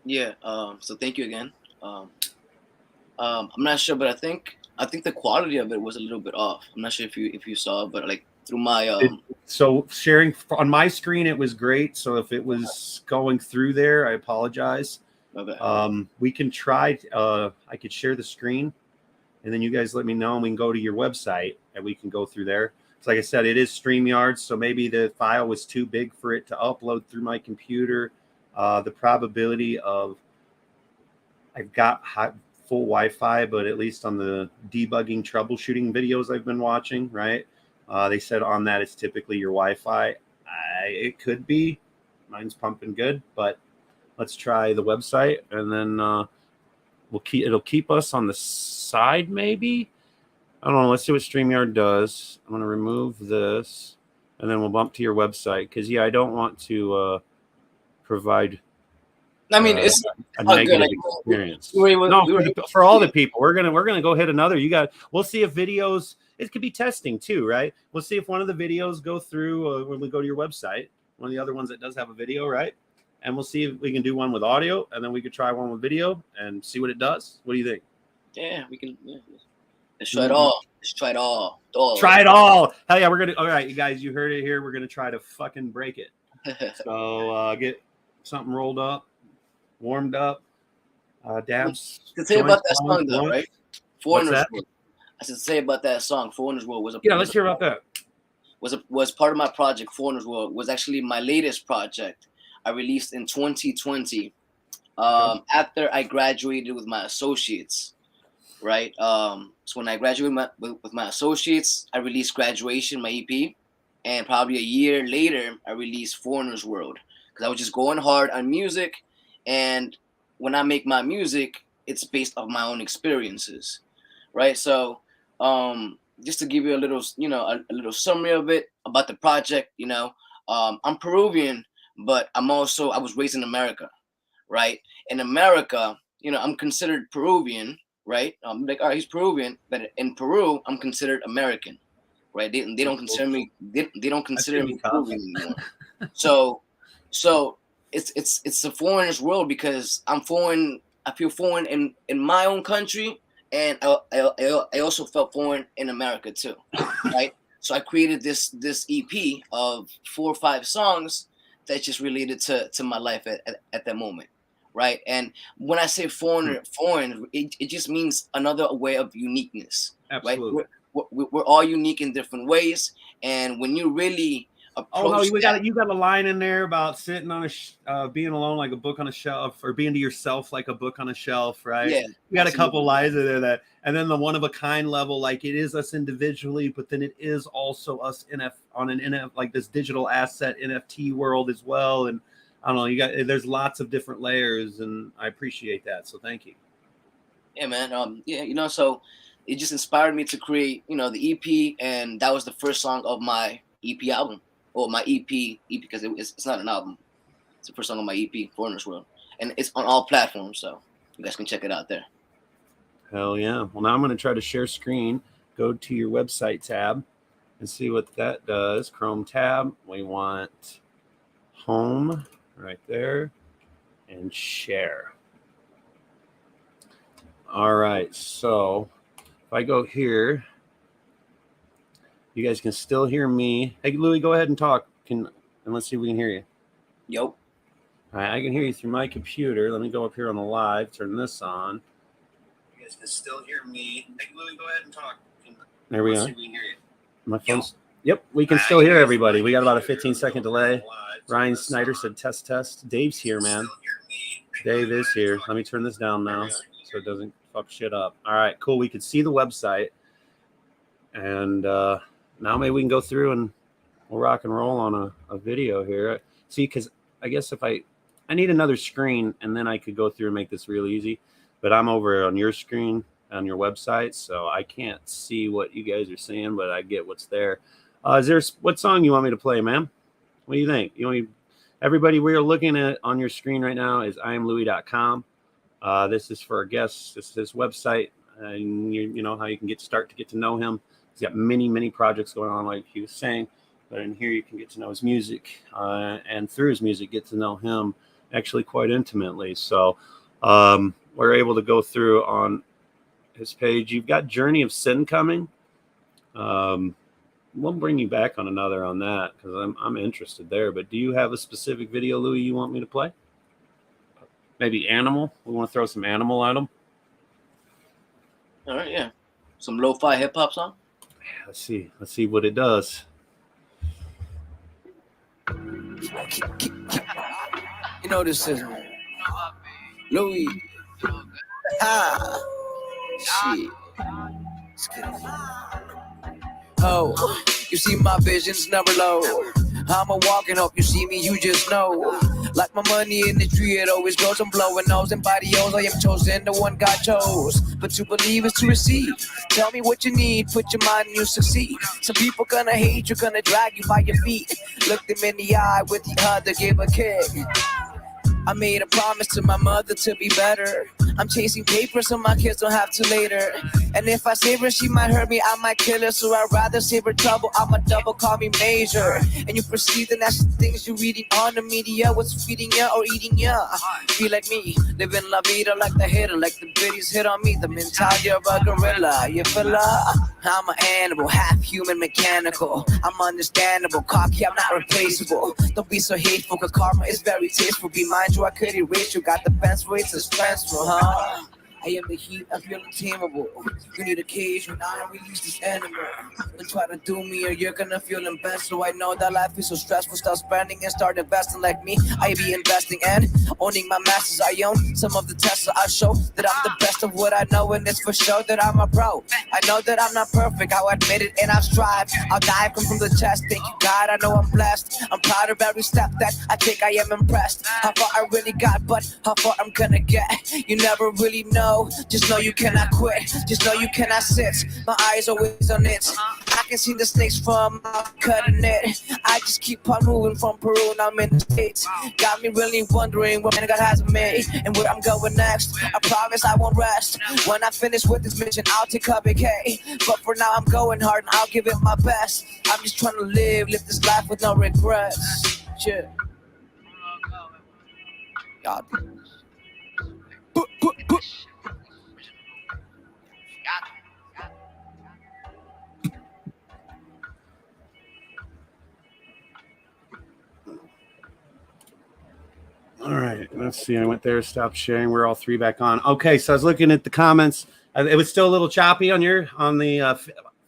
Yeah. So thank you again. I'm not sure, but I think the quality of it was a little bit off. I'm not sure if you saw, but like through my so sharing on my screen, it was great. So if it was going through there, I apologize. Okay. We can try. I could share the screen, and then you guys let me know, and we can go to your website, and we can go through there. So like I said, it is StreamYard, so maybe the file was too big for it to upload through my computer. The probability of I've got full Wi-Fi, but at least on the debugging troubleshooting videos I've been watching, right? They said on that it's typically your Wi-Fi. It could be. Mine's pumping good, but let's try the website, and then it'll keep us on the side maybe. I don't know. Let's see what StreamYard does. I'm going to remove this, and then we'll bump to your website because, yeah, I don't want to provide I mean, it's a negative experience. For all the people, we're gonna go hit another. We'll see if videos. It could be testing too, right? We'll see if one of the videos go through when we go to your website. One of the other ones that does have a video, right? And we'll see if we can do one with audio, and then we could try one with video and see what it does. What do you think? Yeah, we can. Yeah. Let's try it all. Let's try it all. Try it all. Hell yeah, we're gonna. All right, you guys, you heard it here. We're gonna try to fucking break it. So get something rolled up, warmed up. Dabs. To say about that song though, right? Foreigners World. I should say about that song. Foreigners World was a let's hear about that. Was part of my project. Foreigners World was actually my latest project. I released in 2020 after I graduated with my associates. Right. So when I graduated with my associates, I released Graduation, my EP, and probably a year later, I released Foreigners World because I was just going hard on music, and when I make my music, it's based off my own experiences, right? So, just to give you a little, a little summary of it about the project, I'm Peruvian, but I was raised in America, right? In America, I'm considered Peruvian. Right, I'm like, all right, he's Peruvian, but in Peru, I'm considered American, right? They don't consider me. They don't consider me Peruvian anymore. So it's a foreigner's world because I'm foreign. I feel foreign in my own country, and I also felt foreign in America too, right? So I created this EP of 4 or 5 songs that just related to my life at that moment. Right. And when I say foreign, it just means another way of uniqueness. Absolutely. Right? We're all unique in different ways. And when you really approach you got a line in there about sitting on being alone like a book on a shelf, or being to yourself like a book on a shelf. Right. Yeah. You got a couple lines in there and then the one of a kind level, like it is us individually, but then it is also us on an NF, like this digital asset NFT world as well. And I don't know. There's lots of different layers, and I appreciate that. So thank you. Yeah, man. So it just inspired me to create, the EP, and that was the first song of my EP album, or my EP because it's not an album. It's the first song on my EP, Foreigners World, and it's on all platforms, so you guys can check it out there. Hell yeah! Well, now I'm going to try to share screen. Go to your website tab and see what that does. Chrome tab. We want home. Right there, and share. All right, so if I go here, you guys can still hear me. Hey, Louis, go ahead and talk. And let's see if we can hear you. Yep. All right, I can hear you through my computer. Let me go up here on the live, turn this on. You guys can still hear me. Hey, Louis, go ahead and talk. There we go. See if we can hear you. My phone's. Yep, we can still hear everybody. We got about a 15-second delay. Ryan Snyder said test. Dave's here, man. Dave is here. Let me turn this down now so it doesn't fuck shit up. All right, cool. We could see the website. And now maybe we can go through and we'll rock and roll on a video here. See, because I guess if I need another screen, and then I could go through and make this real easy. But I'm over on your screen on your website, so I can't see what you guys are saying, but I get what's there. What song you want me to play, ma'am? What do you think? Everybody we are looking at on your screen right now is IamLui.com. This is for our guests. This is his website, and you know how you can start to get to know him. He's got many projects going on, like he was saying. But in here, you can get to know his music, and through his music, get to know him actually quite intimately. So we're able to go through on his page. You've got Journey of Sin coming. We'll bring you back on another on that because I'm interested there. But do you have a specific video, Louis, you want me to play? Maybe Animal. We want to throw some Animal at him. All right, yeah. Some lo-fi hip hop song. Yeah, let's see what it does. You know this is Louis. Ah, shit. Oh, you see my visions never low. I'm a walking hope, you see me, you just know. Like my money in the tree, it always grows. I'm blowing nose and body O's. I am chosen, the one God chose. But to believe is to receive. Tell me what you need, put your mind and you succeed. Some people gonna hate you, gonna drag you by your feet. Look them in the eye with the other, give a kick. I made a promise to my mother to be better. I'm chasing paper so my kids don't have to later. And if I save her, she might hurt me, I might kill her. So I'd rather save her trouble, I'm a double, call me major. And you perceive the nasty things you're reading on the media. What's feeding ya or eating ya? Be like me, living la vida like the hitter. Like the biddies hit on me, the mentality of a gorilla. You feel her? I'm an animal, half human, mechanical. I'm understandable, cocky, I'm not replaceable. Don't be so hateful, cause karma is very tasteful. Be mindful, I could erase you. Got the fence rates suspenseful, huh? I am the heat, I feel untamable. You need a cage when I release this animal. Don't try to do me or you're gonna feel embarrassed. So I know that life is so stressful. Stop spending and start investing like me. I be investing and owning my masters. I own some of the tests, so I show that I'm the best of what I know. And it's for sure that I'm a pro. I know that I'm not perfect, I'll admit it and I'll strive. I'll dive, come from the chest. Thank you God, I know I'm blessed. I'm proud of every step that I take, I am impressed. How far I really got, but how far I'm gonna get. You never really know. Just know you cannot quit. Just know you cannot sit. My eyes always on it. I can see the snakes from cutting it. I just keep on moving from Peru and I'm in the States. Got me really wondering what God has made and where I'm going next. I promise I won't rest. When I finish with this mission, I'll take a big K. But for now, I'm going hard and I'll give it my best. I'm just trying to live this life with no regrets. Yeah. God. All right, let's see. I went there, stopped sharing. We're all three back on. Okay, so I was looking at the comments. It was still a little choppy on the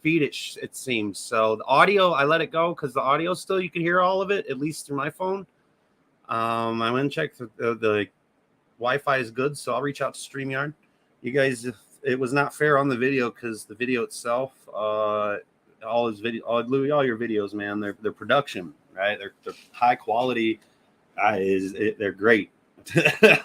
feed. It seems so. The audio, I let it go because the audio still you can hear all of it, at least through my phone. I went and checked the Wi-Fi is good, so I'll reach out to StreamYard. You guys, it was not fair on the video because the video itself, all his video, Louis, all your videos, man, they're production, right? They're high quality. They're great.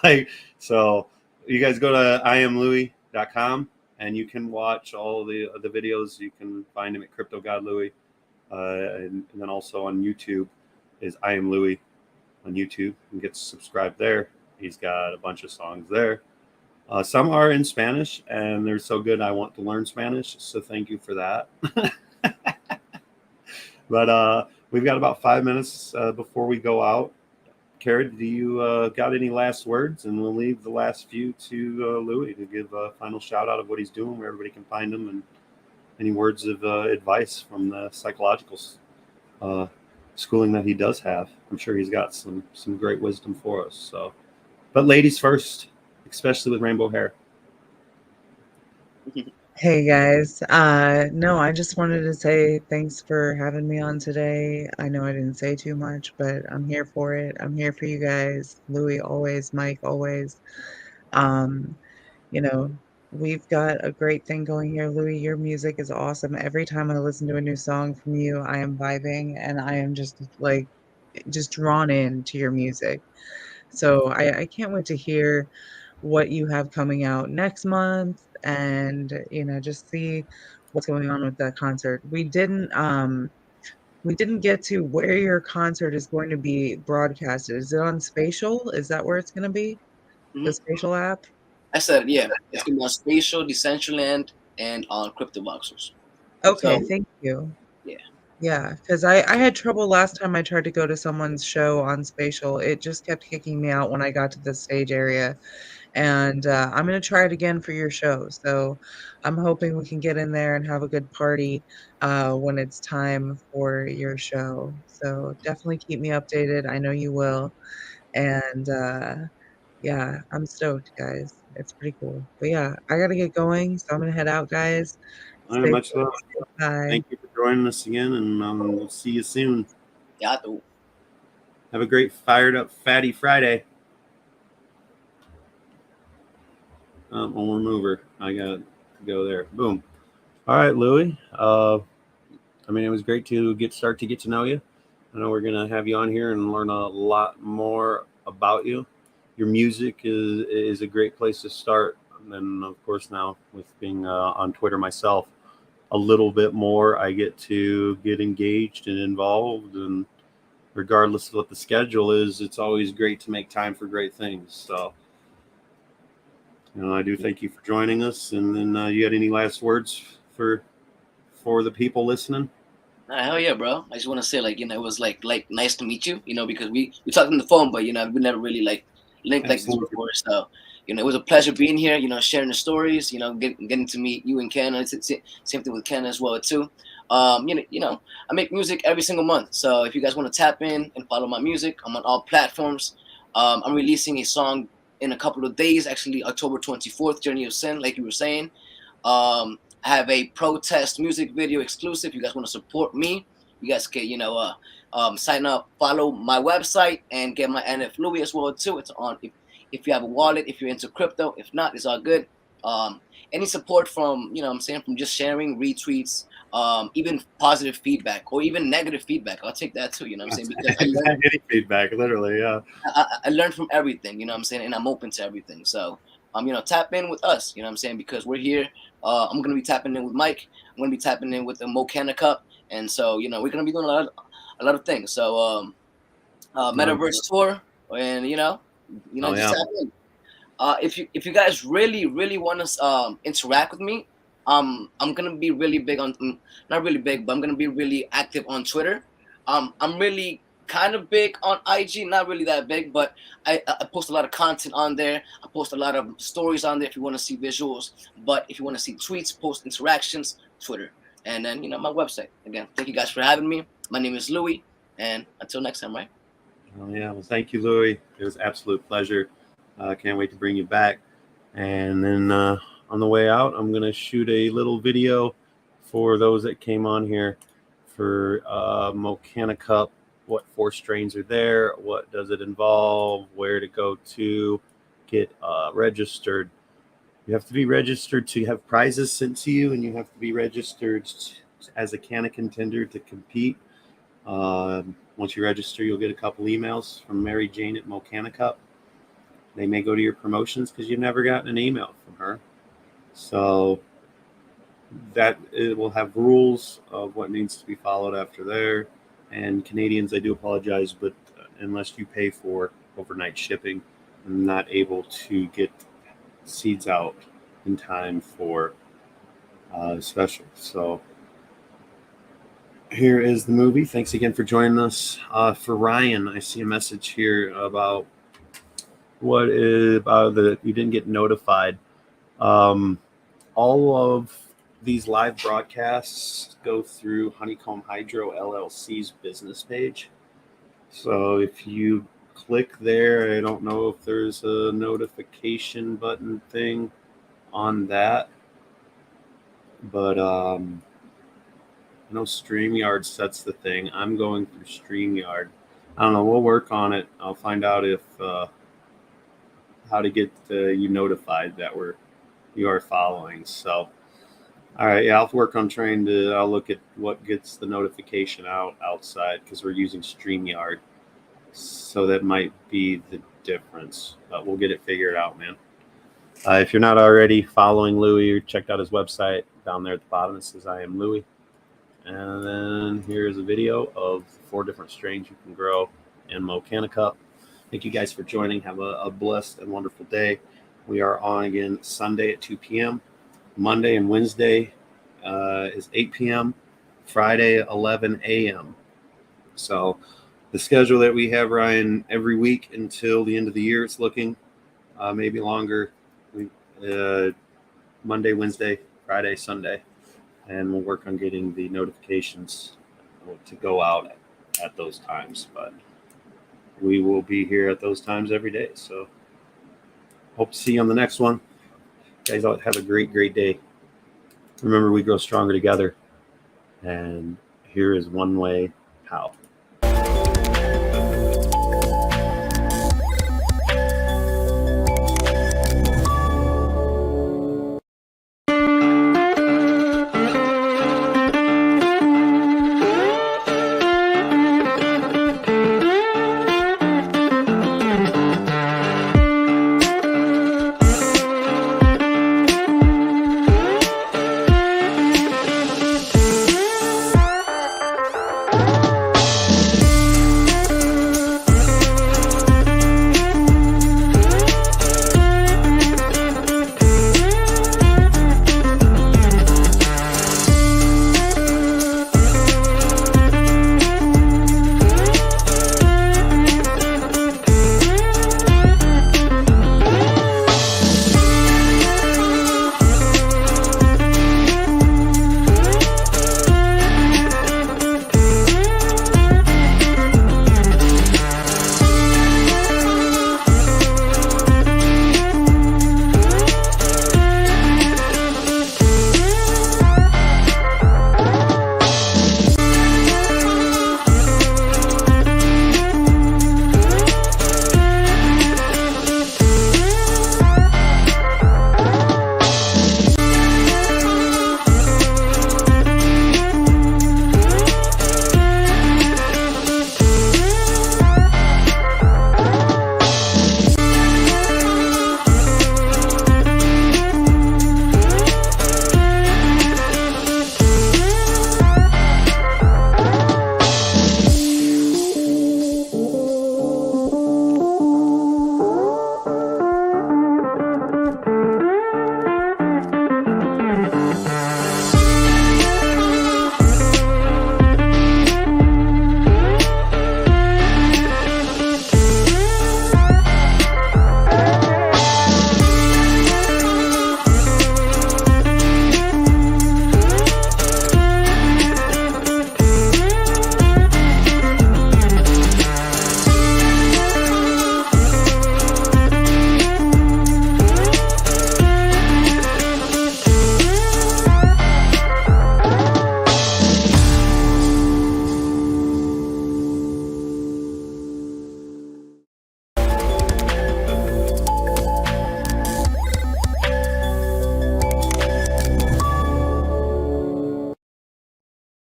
Like, so you guys go to IamLouis.com and you can watch all the videos. You can find him at Crypto God Louis, and then also on YouTube is I Am Louis on YouTube, and get subscribed there. He's got a bunch of songs there. Some are in Spanish, and they're so good I want to learn Spanish. So thank you for that. But we've got about 5 minutes before we go out. Kara, do you got any last words? And we'll leave the last few to Louis to give a final shout out of what he's doing, where everybody can find him, and any words of advice from the psychological schooling that he does have. I'm sure he's got some great wisdom for us. So, but ladies first, especially with rainbow hair. Hey guys, no, I just wanted to say thanks for having me on today. I know I didn't say too much, but I'm here for it. I'm here for you guys. Louis always, Mike always. You know, we've got a great thing going here. Louis, your music is awesome. Every time I listen to a new song from you, I am vibing and I am just drawn in to your music. So I can't wait to hear what you have coming out next month and, just see what's going on with that concert. We didn't get to where your concert is going to be broadcasted. Is it on Spatial? Is that where it's going to be? The Spatial app? I said, yeah, it's gonna be on Spatial, Decentraland, and on Crypto Boxers. Okay, So thank you. yeah. Yeah, because I had trouble last time I tried to go to someone's show on Spatial. It just kept kicking me out when I got to the stage area. And I'm going to try it again for your show. So I'm hoping we can get in there and have a good party when it's time for your show. So definitely keep me updated. I know you will. And yeah, I'm stoked, guys. It's pretty cool. But yeah, I got to get going. So I'm going to head out, guys. All right, Stay much safe. love. Bye. Thank you for joining us again, and we'll see you soon. Yeah, I do. Have a great fired up fatty Friday. One mover. I got to go there. Boom. All right, Louie. I mean, it was great to start to get to know you. I know we're gonna have you on here and learn a lot more about you. Your music is a great place to start, and then of course now with being on Twitter myself, a little bit more, I get to get engaged and involved, and regardless of what the schedule is, it's always great to make time for great things. So, I do thank you for joining us. And then you got any last words for the people listening? Hell yeah, bro. I just want to say, like, it was like nice to meet you, because we talked on the phone, but we never really like linked like this Absolutely. before. So, it was a pleasure being here, sharing the stories, getting to meet you and Ken. Same thing with Ken as well too. I make music every single month. So if you guys want to tap in and follow my music, I'm on all platforms. I'm releasing a song in a couple of days, actually October 24th, Journey of Sin, like you were saying. I have a protest music video exclusive. You guys want to support me, you guys can, sign up, follow my website, and get my NFLUI as well too. It's on if you have a wallet, if you're into crypto. If not, it's all good. Any support from, from just sharing, retweets, even positive feedback or even negative feedback, I'll take that too. Because Any feedback, literally, yeah. I learned from everything, and I'm open to everything. So, tap in with us, because we're here. I'm going to be tapping in with Mike. I'm going to be tapping in with the CannaCUP. And so, we're going to be doing a lot of things. So, Metaverse tour, and, just tap in. If you guys really want to interact with me, I'm going to be really big on, not really big, but I'm going to be really active on Twitter. I'm really kind of big on IG, not really that big, but I post a lot of content on there. I post a lot of stories on there if you want to see visuals. But if you want to see tweets, post interactions, Twitter. And then, my website. Again, thank you guys for having me. My name is Louis. And until next time, right? Oh, yeah. Well, thank you, Louis. It was an absolute pleasure. Can't wait to bring you back. And then on the way out, I'm going to shoot a little video for those that came on here for CannaCUP. What 4 strains are there? What does it involve? Where to go to get registered? You have to be registered to have prizes sent to you, and you have to be registered as a Canna contender to compete. Once you register, you'll get a couple emails from Mary Jane at CannaCUP. They may go to your promotions because you've never gotten an email from her. So that it will have rules of what needs to be followed after there. And Canadians, I do apologize, but unless you pay for overnight shipping, I'm not able to get seeds out in time for special. So here is the movie. Thanks again for joining us. For Ryan, I see a message here about what is about that you didn't get notified. All of these live broadcasts go through Honeycomb Hydro LLC's business page. So if you click there, I don't know if there's a notification button thing on that, but I know StreamYard sets the thing. I'm going through StreamYard. I don't know. We'll work on it. I'll find out if how to get you notified that you are following. So, all right, yeah, I'll work on trying to. I'll look at what gets the notification outside because we're using StreamYard, so that might be the difference. But we'll get it figured out, man. If you're not already following Louis or checked out his website, down there at the bottom it says I am Louis. And then here's a video of 4 different strains you can grow in CannaCUP. Thank you guys for joining. Have a blessed and wonderful day. We are on again Sunday at 2 p.m. Monday and Wednesday is 8 p.m. Friday 11 a.m. So the schedule that we have, Ryan, every week until the end of the year, it's looking maybe longer. Monday, Wednesday, Friday, Sunday, and we'll work on getting the notifications to go out at those times. But we will be here at those times every day. So hope to see you on the next one. You guys have a great, great day. Remember, we grow stronger together. And here is one way how.